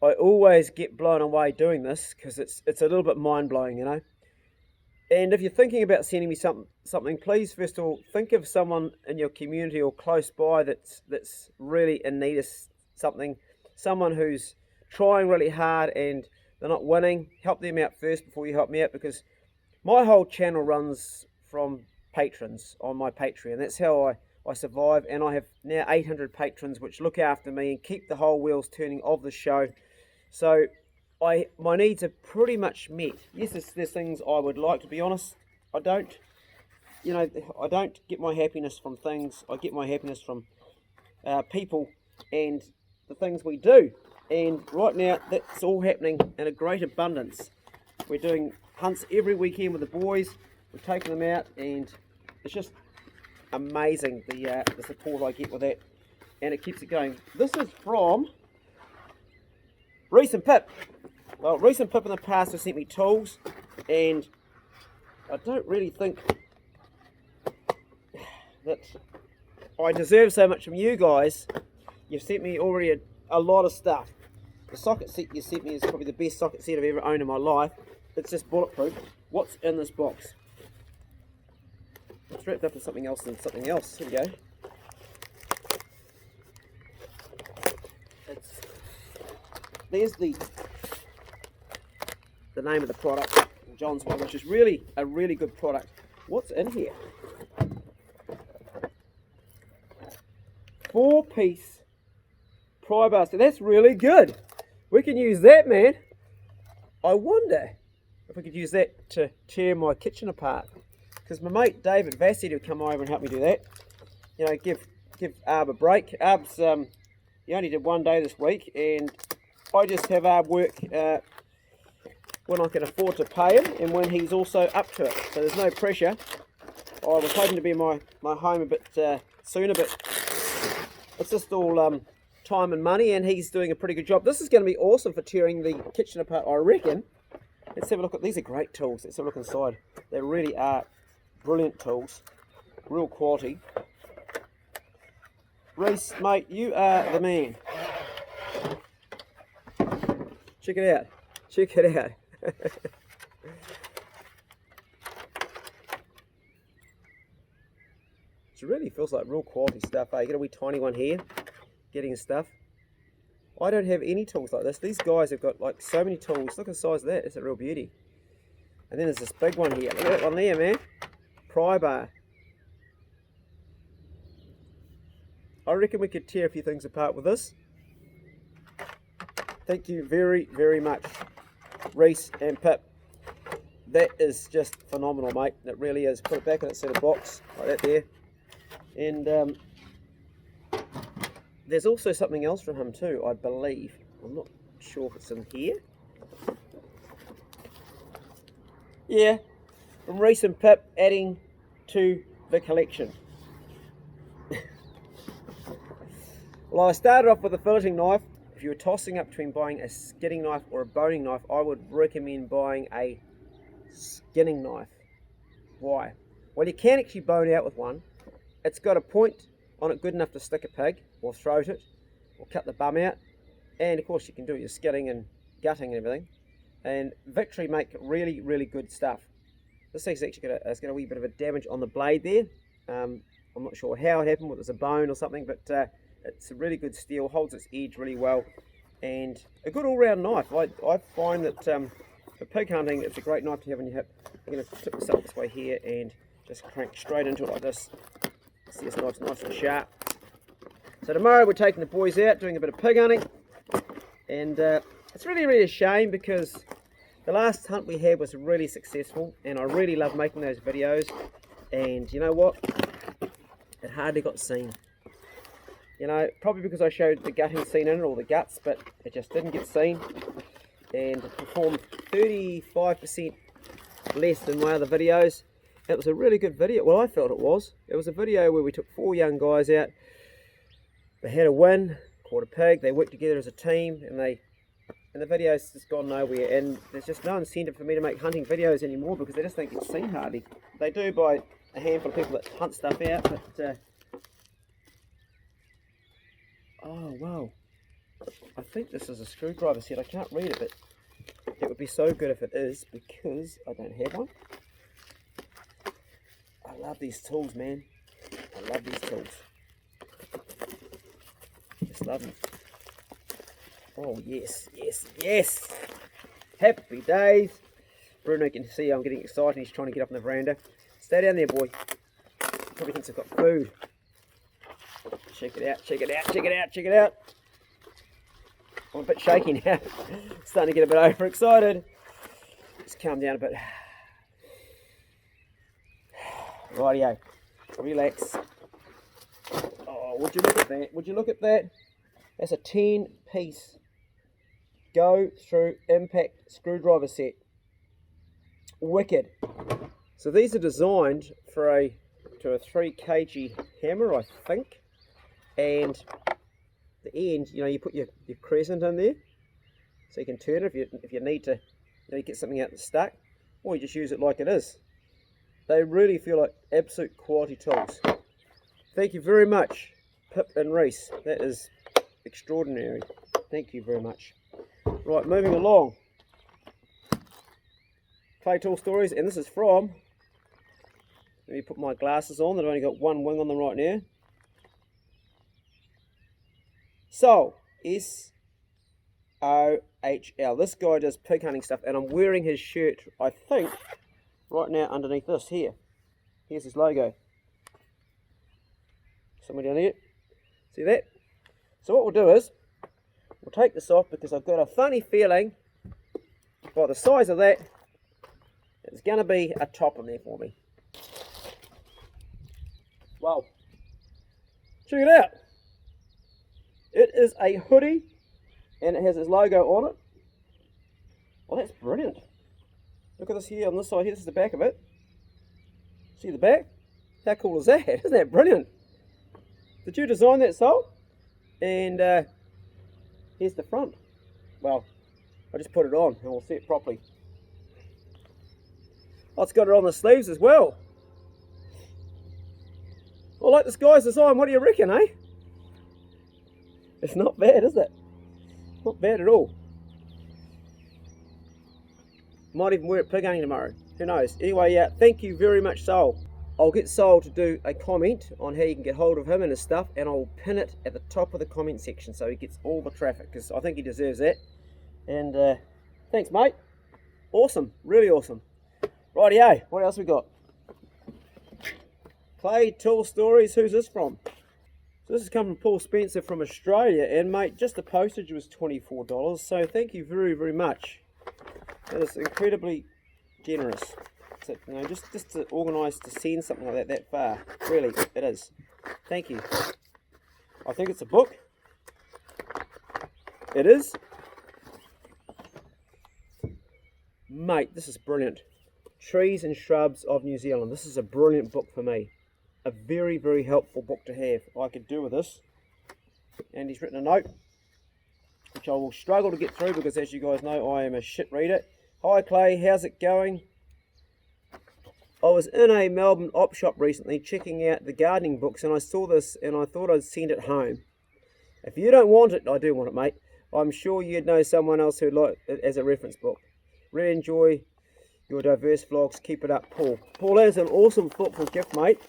I always get blown away doing this because it's a little bit mind-blowing, you know. And if you're thinking about sending me something, please first of all think of someone in your community or close by that's really in need of something, someone who's trying really hard and they're not winning. Help them out first before you help me out, because my whole channel runs from patrons on my Patreon. That's how I survive, and I have now 800 patrons which look after me and keep the whole wheels turning of the show. So my needs are pretty much met. Yes, there's things I would like, to be honest. I don't get my happiness from things. I get my happiness from people and the things we do. And right now, that's all happening in a great abundance. We're doing hunts every weekend with the boys. We're taking them out, and it's just amazing the support I get with that, and it keeps it going. This is from Reese and Pip. Well, Reese and Pip in the past have sent me tools, and I don't really think that I deserve so much from you guys. You've sent me already a lot of stuff. The socket set you sent me is probably the best socket set I've ever owned in my life. It's just bulletproof. What's in this box? It's wrapped up in something else and something else. Here we go. There's the name of the product, John's one, which is really a really good product. What's in here? 4-piece pry bar. So that's really good. We can use that, man. I wonder if we could use that to tear my kitchen apart. Because my mate David Vassy would come over and help me do that. You know, give Arb a break. Arb's he only did one day this week, and I just have Arb work when I can afford to pay him and when he's also up to it. So there's no pressure. I was hoping to be in my home a bit sooner, but it's just all time and money, and he's doing a pretty good job. This is going to be awesome for tearing the kitchen apart, I reckon. Let's have a look at these. Are great tools. Let's have a look inside. They really are brilliant tools, real quality. Reese, mate, you are the man. Check it out. Check it out. It really feels like real quality stuff. You got a wee tiny one here, getting stuff. I don't have any tools like this. These guys have got like so many tools. Look at the size of that. It's a real beauty. And then there's this big one here. Look at that one there, man. Pry bar. I reckon we could tear a few things apart with this. Thank you very, very much, Reese and Pip. That is just phenomenal, mate. It really is. Put it back in its little box, like that there. And there's also something else from him too, I believe. I'm not sure if it's in here. Yeah, from Reese and Pip, adding to the collection. Well, I started off with a filleting knife. If you were tossing up between buying a skinning knife or a boning knife, I would recommend buying a skinning knife. Why? Well, you can actually bone out with one. It's got a point on it good enough to stick a pig, or throat it, or cut the bum out. And of course you can do your skinning and gutting and everything. And Victory make really, really good stuff. This thing's actually got a wee bit of a damage on the blade there. I'm not sure how it happened, whether it was a bone or something, but it's a really good steel, holds its edge really well, and a good all-round knife. I find that for pig hunting, it's a great knife to have on your hip. I'm going to tip this up this way here and just crank straight into it like this. See, it's nice and sharp. So tomorrow we're taking the boys out, doing a bit of pig hunting, and it's really, really a shame because the last hunt we had was really successful, and I really love making those videos, and you know what? It hardly got seen. You know, probably because I showed the gutting scene in it, or the guts, but it just didn't get seen, and it performed 35% less than my other videos. It was a really good video. Well, I felt it was. It was a video where we took 4 young guys out. They had a win, caught a pig, they worked together as a team, and the video's just gone nowhere, and there's just no incentive for me to make hunting videos anymore because they just don't get seen hardly. They do by a handful of people that hunt stuff out, but oh wow, I think this is a screwdriver set. I can't read it, but it would be so good if it is, because I don't have one. I love these tools, man. I love these tools. Just love them. Oh yes, yes, yes. Happy days. Bruno can see I'm getting excited. He's trying to get up on the veranda. Stay down there, boy. Probably thinks I've got food. Check it out, check it out, check it out, check it out. I'm a bit shaky now. Starting to get a bit overexcited. Just calm down a bit. Rightio. Relax. Oh, would you look at that? Would you look at that? That's a 10-piece go through impact screwdriver set. Wicked. So these are designed for a 3 kg hammer, I think. And the end, you know, you put your crescent in there, so you can turn it if you need to, you know, get something out that's stuck, or you just use it like it is. They really feel like absolute quality tools. Thank you very much, Pip and Reese. That is extraordinary. Thank you very much. Right, moving along. Clay Tool Stories, and this is from, let me put my glasses on, I've only got one wing on them right now. Sol, S-O-H-L. This guy does pig hunting stuff, and I'm wearing his shirt, I think, right now underneath this here. Here's his logo. Somewhere down here. See that? So what we'll do is, we'll take this off because I've got a funny feeling, by the size of that, there's going to be a top in there for me. Wow. Check it out. It is a hoodie, and it has his logo on it. Well, that's brilliant. Look at this here on this side here. This is the back of it. See the back? How cool is that? Isn't that brilliant? Did you design that, Sol? And here's the front. Well, I just put it on and we'll see it properly. Oh, it's got it on the sleeves as well. I like this guy's design. What do you reckon, eh? It's not bad, is it? Not bad at all. Might even wear it pig hunting tomorrow. Who knows? Anyway, yeah, thank you very much, Sol. I'll get Sol to do a comment on how you can get hold of him and his stuff, and I'll pin it at the top of the comment section so he gets all the traffic, because I think he deserves that. And thanks, mate. Awesome. Really awesome. Rightio. What else we got? Clay Tool Stories. Who's this from? So this has come from Paul Spencer from Australia, and mate, just the postage was $24, so thank you very, very much. That is incredibly generous. So, you know, just to organise to send something like that far, really, it is. Thank you. I think it's a book. It is. Mate, this is brilliant. Trees and Shrubs of New Zealand. This is a brilliant book for me. A very, very helpful book to have. I could do with this. And he's written a note, which I will struggle to get through because, as you guys know, I am a shit reader. Hi Clay, how's it going? I was in a Melbourne op shop recently checking out the gardening books, and I saw this and I thought I'd send it home. If you don't want it, I do want it, mate. I'm sure you'd know someone else who'd like it as a reference book. Really enjoy your diverse vlogs. Keep it up, Paul. Paul, that is an awesome, thoughtful gift, mate.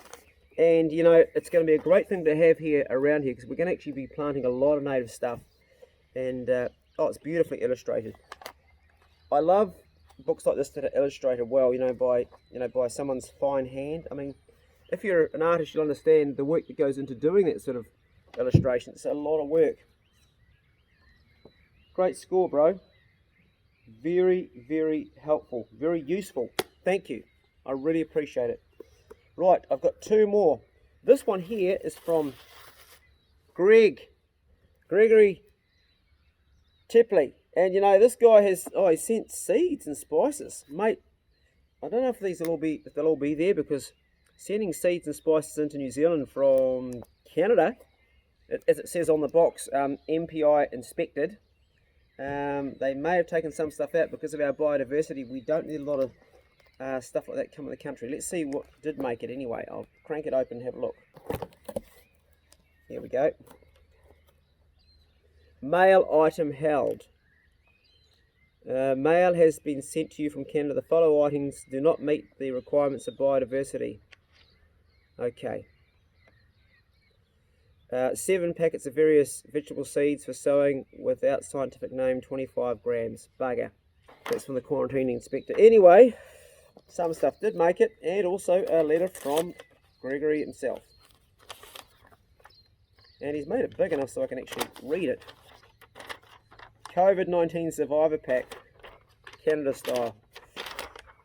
And, you know, it's going to be a great thing to have here around here, because we're going to actually be planting a lot of native stuff. And, oh, it's beautifully illustrated. I love books like this that are illustrated well, by someone's fine hand. I mean, if you're an artist, you'll understand the work that goes into doing that sort of illustration. It's a lot of work. Great score, bro. Very, very helpful. Very useful. Thank you. I really appreciate it. Right, I've got two more. This one here is from Gregory Tipley. And this guy has, he sent seeds and spices. Mate, I don't know if they'll all be there, because sending seeds and spices into New Zealand from Canada, as it says on the box, MPI inspected. They may have taken some stuff out because of our biodiversity. We don't need a lot of stuff like that coming to the country. Let's see what did make it anyway. I'll crank it open and have a look. Here we go. Mail item held. Mail has been sent to you from Canada. The following items do not meet the requirements of biodiversity. Okay. 7 packets of various vegetable seeds for sowing without scientific name, 25 grams. Bugger. That's from the quarantine inspector. Anyway, some stuff did make it, and also a letter from Gregory himself. And he's made it big enough so I can actually read it. COVID-19 Survivor Pack, Canada style.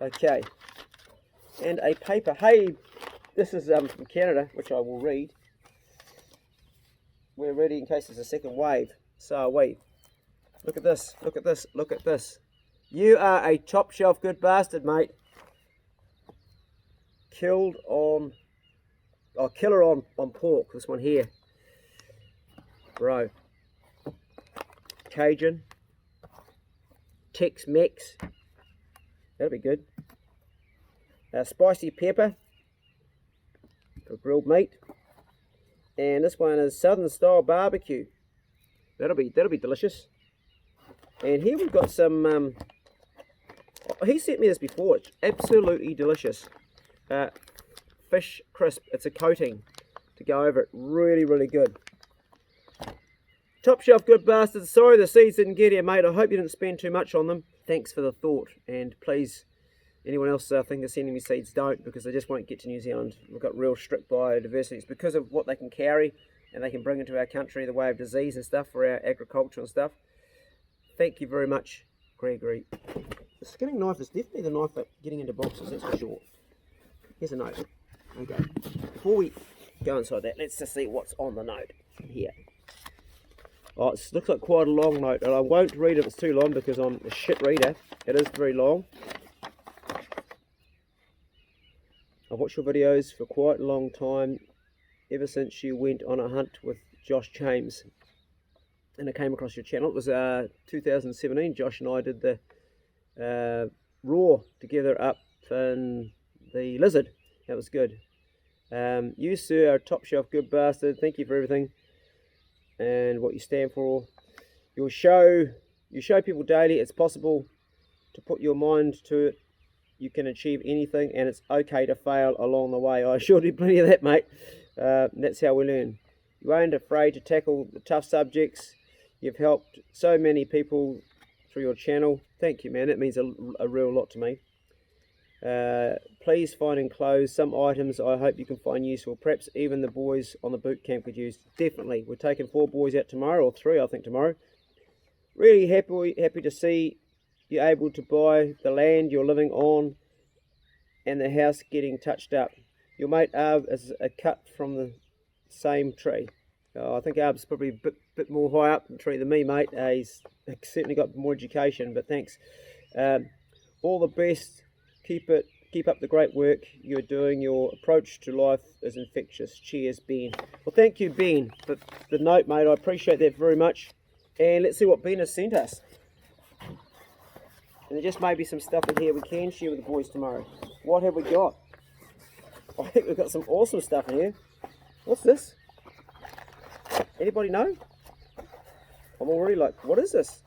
Okay. And a paper. Hey, this is from Canada, which I will read. We're ready in case there's a second wave. So are we. Look at this, look at this, look at this. You are a top shelf good bastard, mate. Killer on pork, this one here. Bro. Cajun. Tex-Mex. That'll be good. Spicy pepper for grilled meat. And this one is Southern style barbecue. That'll be delicious. And here we've got some, he sent me this before, it's absolutely delicious. Fish crisp, it's a coating to go over it, really, really good. Top shelf good bastards, sorry the seeds didn't get here, mate, I hope you didn't spend too much on them. Thanks for the thought, and please, anyone else think of sending me seeds, don't, because they just won't get to New Zealand. We've got real strict biodiversity. It's because of what they can carry, and they can bring into our country, the way of disease and stuff for our agriculture and stuff. Thank you very much, Gregory. The skinning knife is definitely the knife for getting into boxes, that's for sure. Here's a note. Okay. Before we go inside that, let's just see what's on the note here. Oh, it looks like quite a long note, and I won't read it if it's too long because I'm a shit reader. It is very long. I've watched your videos for quite a long time, ever since you went on a hunt with Josh James. And I came across your channel. It was 2017. Josh and I did the raw together up in the Lizard. That was good. You, sir, are a top shelf good bastard. Thank you for everything and what you stand for. You show people daily it's possible to put your mind to it. You can achieve anything, and it's okay to fail along the way. I sure did plenty of that, mate. That's how we learn. You aren't afraid to tackle the tough subjects. You've helped so many people through your channel. Thank you, man. That means a real lot to me. Please find enclosed some items I hope you can find useful. Perhaps even the boys on the boot camp could use. Definitely. We're taking 4 boys out tomorrow, or 3 I think tomorrow. Really happy to see you able to buy the land you're living on and the house getting touched up. Your mate Arb is a cut from the same tree. I think Arb's probably a bit more high up the tree than me, mate. He's certainly got more education, but thanks. All the best. Keep up the great work you're doing. Your approach to life is infectious. Cheers, Ben. Well, thank you, Ben, for the note, mate. I appreciate that very much. And let's see what Ben has sent us. And there just may be some stuff in here we can share with the boys tomorrow. What have we got? I think we've got some awesome stuff in here. What's this? Anybody know? I'm already like, what is this?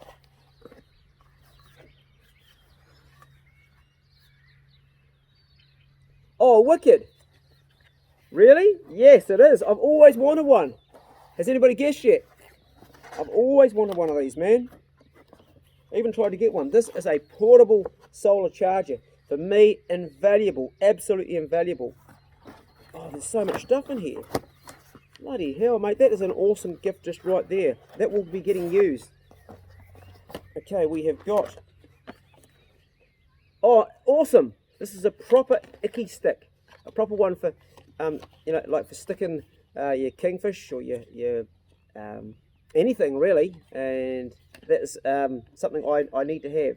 Oh, wicked. Really? Yes, it is. I've always wanted one. Has anybody guessed yet? I've always wanted one of these, man. I even tried to get one. This is a portable solar charger. For me, invaluable. Absolutely invaluable. Oh, there's so much stuff in here. Bloody hell, mate. That is an awesome gift just right there. That will be getting used. Okay, we have got... Oh, awesome. This is a proper icky stick. A proper one for, you know, like for sticking your kingfish or your anything really. And that is something I need to have.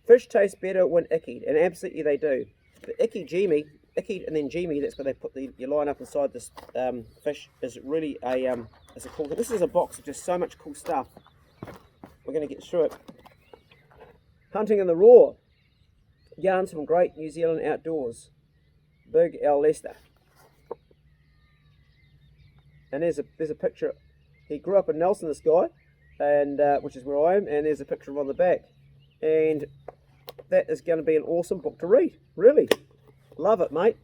Fish taste better when ickied, and absolutely they do. The ickied and then Jimmy, that's where they put your line up inside this fish, is really is a cool thing. This is a box of just so much cool stuff. We're going to get through it. Hunting in the raw. Yarns from great New Zealand outdoors. Big Al Lester. And there's a picture. He grew up in Nelson, this guy, and which is where I am, and there's a picture of him on the back. And that is going to be an awesome book to read. Really. Love it, mate.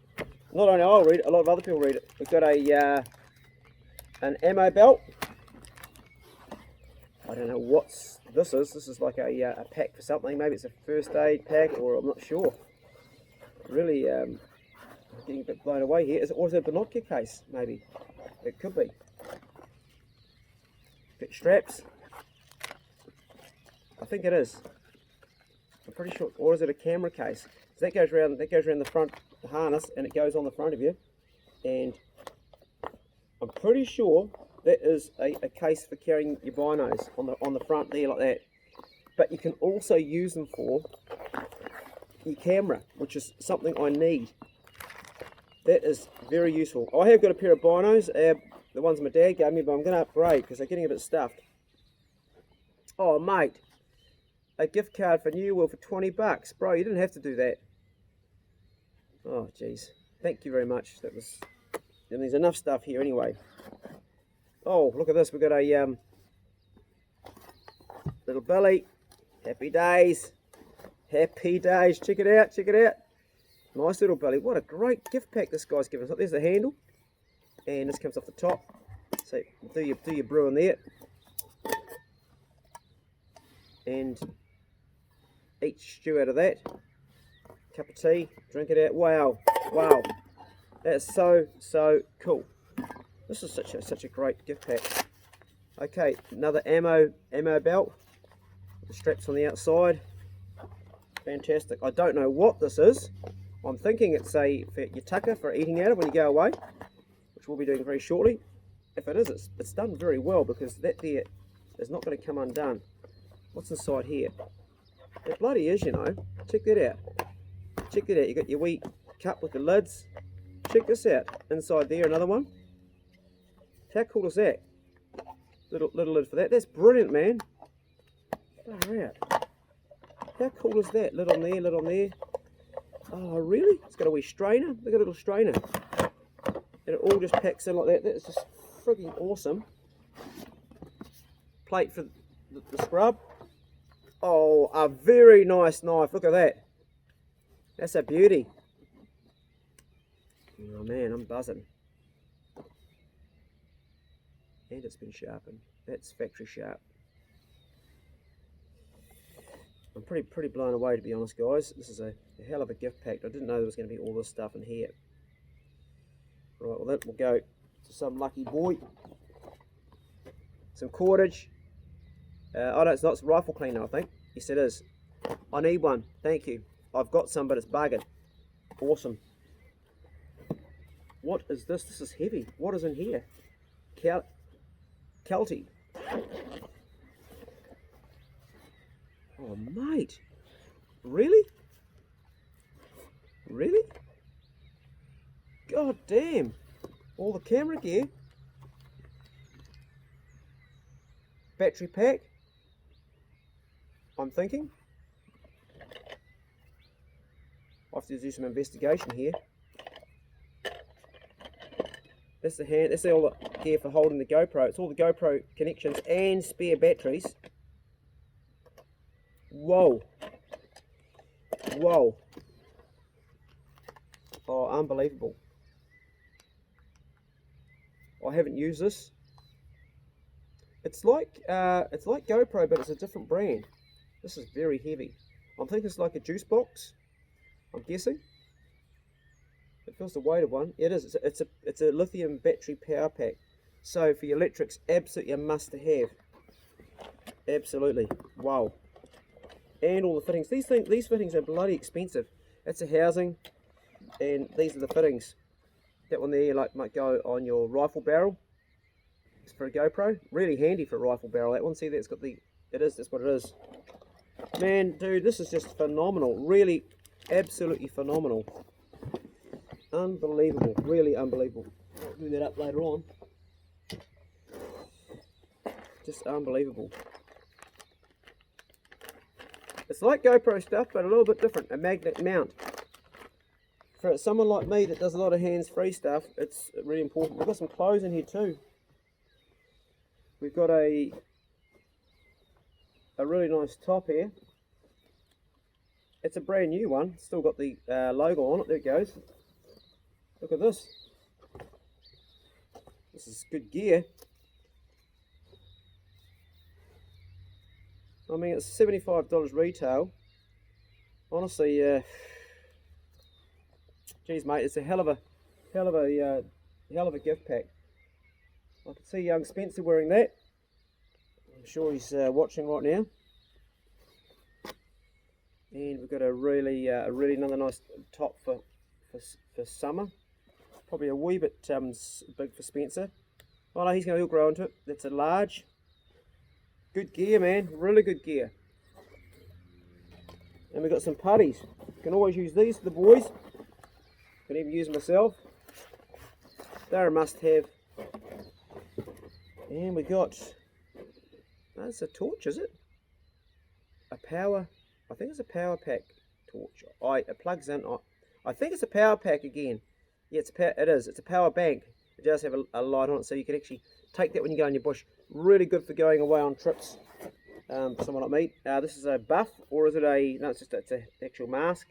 Not only I'll read it, a lot of other people read it. We've got an ammo belt. I don't know what this is. This is like a pack for something. Maybe it's a first aid pack, or I'm not sure. Really getting a bit blown away here. Is it also a binocular case? Maybe. It could be. Get straps. I think it is. I'm pretty sure. Or is it a camera case? So that goes around. That goes around the front, the harness, and it goes on the front of you. And I'm pretty sure that is a case for carrying your binos on the front there like that. But you can also use them for your camera, which is something I need. That is very useful. I have got a pair of binos, the ones my dad gave me, but I'm going to upgrade because they're getting a bit stuffed. Oh mate, a gift card for New World for 20 bucks. Bro, you didn't have to do that. Oh jeez, thank you very much. That was, and there's enough stuff here anyway. Oh, look at this, we've got a little Billy. Happy days. Happy days. Check it out, check it out. Nice little Billy. What a great gift pack this guy's given us. There's the handle. And this comes off the top. So do your brew in there. And eat stew out of that. Cup of tea. Drink it out. Wow. Wow. That's so cool. This is such a great gift pack. Okay, another ammo belt. The straps on the outside. Fantastic. I don't know what this is. I'm thinking it's for your tucker for eating out of when you go away, which we'll be doing very shortly. If it is, it's done very well because that there is not going to come undone. What's inside here? It bloody is, you know. Check that out. Check that out. You got your wee cup with the lids. Check this out. Inside there, another one. How cool is that? Little lid for that. That's brilliant, man. Far out. How cool is that? Lid on there, lid on there. Oh, really? It's got a wee strainer. Look at a little strainer. And it all just packs in like that. That's just frigging awesome. Plate for the scrub. Oh, a very nice knife. Look at that. That's a beauty. Oh, man, I'm buzzing. And it's been sharpened. That's factory sharp. I'm pretty blown away, to be honest, guys. This is a hell of a gift pack. I didn't know there was going to be all this stuff in here. Right, well that will go to some lucky boy. Some cordage. Oh no, it's not. It's rifle cleaner, I think. Yes, it is. I need one. Thank you. I've got some, but it's buggered. Awesome. What is this? This is heavy. What is in here? Kelty. Oh, mate. Really? Really? God damn. All the camera gear. Battery pack. I'm thinking. I'll have to do some investigation here. That's the hand. That's all the gear for holding the GoPro. It's all the GoPro connections and spare batteries. Whoa. Whoa. Oh, unbelievable. I haven't used this. It's like GoPro, but it's a different brand. This is very heavy. I'm thinking it's like a juice box. I'm guessing. It feels the weight of one. It is. It's a lithium battery power pack. So for your electrics, absolutely a must to have. Absolutely. Wow. And all the fittings. These fittings are bloody expensive. That's the housing, and these are the fittings. That one there, might go on your rifle barrel. It's for a GoPro. Really handy for a rifle barrel. That one, see, that's got the. It is. That's what it is. Man, dude, this is just phenomenal. Really, absolutely phenomenal. Unbelievable. Really unbelievable. I'll do that up later on. Just unbelievable. It's like GoPro stuff, but a little bit different. A magnet mount. For someone like me that does a lot of hands-free stuff, it's really important. We've got some clothes in here too. We've got a really nice top here. It's a brand new one. Still got the logo on it. There it goes. Look at this. This is good gear. I mean, it's $75 retail. Honestly, geez, mate, it's a hell of a gift pack. I can see young Spencer wearing that. I'm sure he's watching right now. And we've got a really another nice top for summer. Probably a wee bit big for Spencer. Oh no, he's going to grow into it. That's a large. Good gear, man. Really good gear. And we've got some putties. Can always use these for the boys. Can even use them myself. They're a must-have. And we got. That's a torch, is it? A power. I think it's a power pack torch. It plugs in. I think it's a power pack again. Yeah, it is. It's a power bank. It does have a light on it, so you can actually take that when you go in your bush. Really good for going away on trips. For someone like me. This is a buff, or is it a? No, it's an actual mask.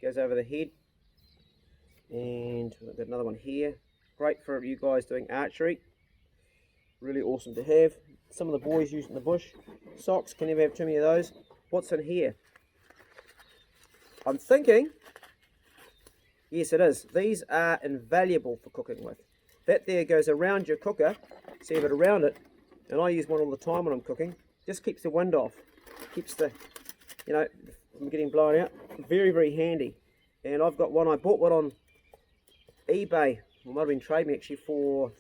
Goes over the head. And we've got another one here. Great for you guys doing archery. Really awesome to have. Some of the boys use it in the bush. Socks, can never have too many of those. What's in here? I'm thinking, yes it is. These are invaluable for cooking with. That there goes around your cooker. See it around it. And I use one all the time when I'm cooking. Just keeps the wind off. Keeps the, from getting blown out. Very, very handy. And I've got one, I bought one on eBay. Well, might have been trading actually for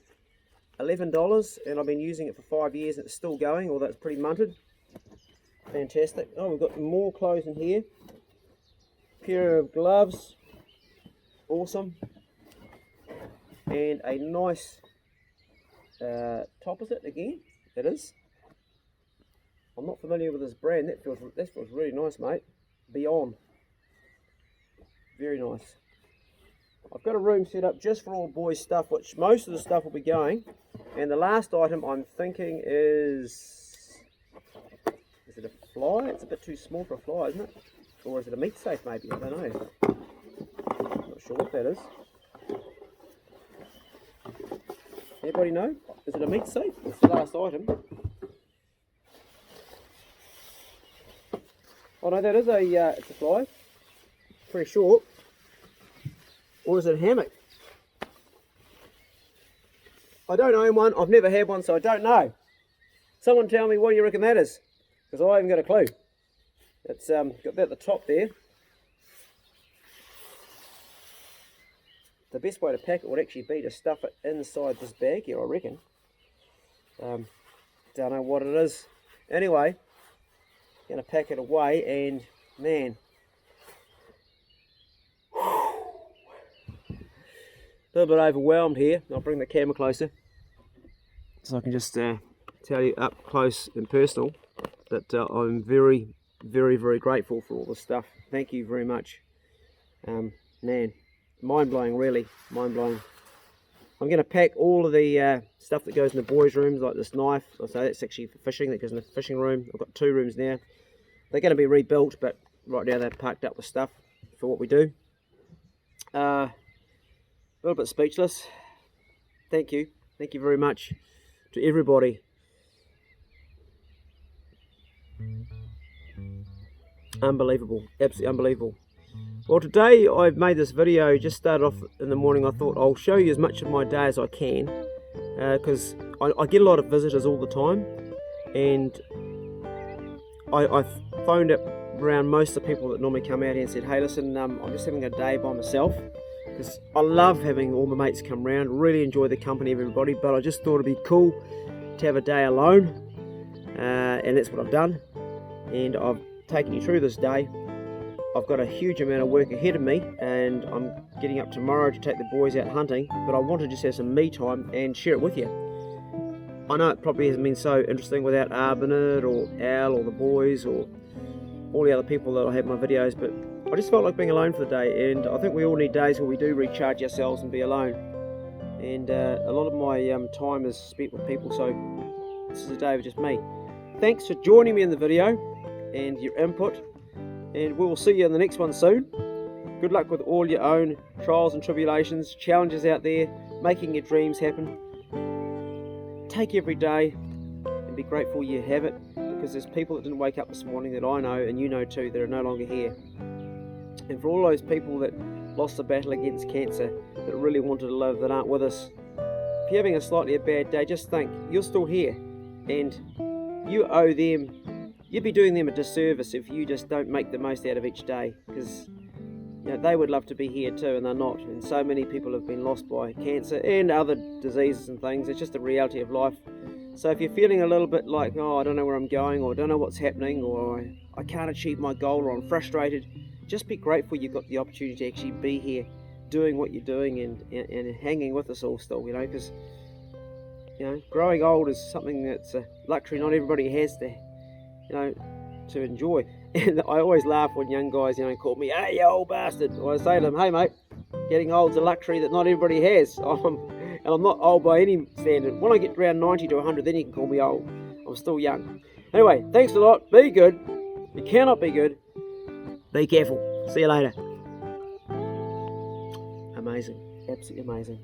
$11, and I've been using it for 5 years and it's still going, although it's pretty munted. Fantastic. Oh, we've got more clothes in here. Pair of gloves. Awesome. And a nice top, is it again? It is. I'm not familiar with this brand. That feels really nice, mate. Beyond. Very nice. I've got a room set up just for all boys stuff, which most of the stuff will be going. And the last item I'm thinking is it a fly? It's a bit too small for a fly, isn't it? Or is it a meat safe maybe? I don't know. Not sure what that is. Anybody know? Is it a meat safe? It's the last item. Oh no, that is it's a fly. Pretty short. Or is it a hammock? I don't own one. I've never had one, so I don't know. Someone tell me what do you reckon that is? Because I haven't got a clue. It's got that at the top there. The best way to pack it would actually be to stuff it inside this bag here, I reckon. Don't know what it is. Anyway, going to pack it away, and man, a little bit overwhelmed here. I'll bring the camera closer so I can just tell you up close and personal that I'm very, very, very grateful for all this stuff. Thank you very much. Man, mind-blowing, really, mind-blowing. I'm going to pack all of the stuff that goes in the boys' rooms, like this knife. I say that's actually for fishing. That goes in the fishing room. I've got 2 rooms now. They're going to be rebuilt, but right now they're packed up with stuff for what we do. A little bit speechless. Thank you very much to everybody. Unbelievable, absolutely unbelievable. Well, today I've made this video, just started off in the morning. I thought I'll show you as much of my day as I can, because I get a lot of visitors all the time, and I phoned up around most of the people that normally come out here and said, hey listen, I'm just having a day by myself, because I love having all my mates come round, really enjoy the company of everybody, but I just thought it'd be cool to have a day alone, and that's what I've done, and I've taken you through this day. I've got a huge amount of work ahead of me, and I'm getting up tomorrow to take the boys out hunting, but I want to just have some me time and share it with you. I know it probably hasn't been so interesting without Arbonite or Al or the boys or all the other people that I have in my videos, but I just felt like being alone for the day, and I think we all need days where we do recharge ourselves and be alone, and a lot of my time is spent with people, so this is a day of just me. Thanks for joining me in the video and your input, and we will see you in the next one soon. Good luck with all your own trials and tribulations, challenges out there, making your dreams happen. Take every day and be grateful you have it, because there's people that didn't wake up this morning that I know, and you know too, that are no longer here. And for all those people that lost the battle against cancer, that really wanted to live, that aren't with us, if you're having a slightly bad day, just think, you're still here, and you owe them, you'd be doing them a disservice if you just don't make the most out of each day, because they would love to be here too, and they're not. And so many people have been lost by cancer and other diseases and things. It's just the reality of life. So if you're feeling a little bit like, oh, I don't know where I'm going, or I don't know what's happening, or I can't achieve my goal, or I'm frustrated, just be grateful you've got the opportunity to actually be here doing what you're doing and hanging with us all still, because growing old is something that's a luxury not everybody has to enjoy. And I always laugh when young guys call me, hey, you old bastard. I say to them, hey mate, getting old's a luxury that not everybody has. And I'm not old by any standard. When I get around 90 to 100, then you can call me old. I'm still young. Anyway, thanks a lot. Be good. You cannot be good. Be careful. See you later. Amazing. Absolutely amazing.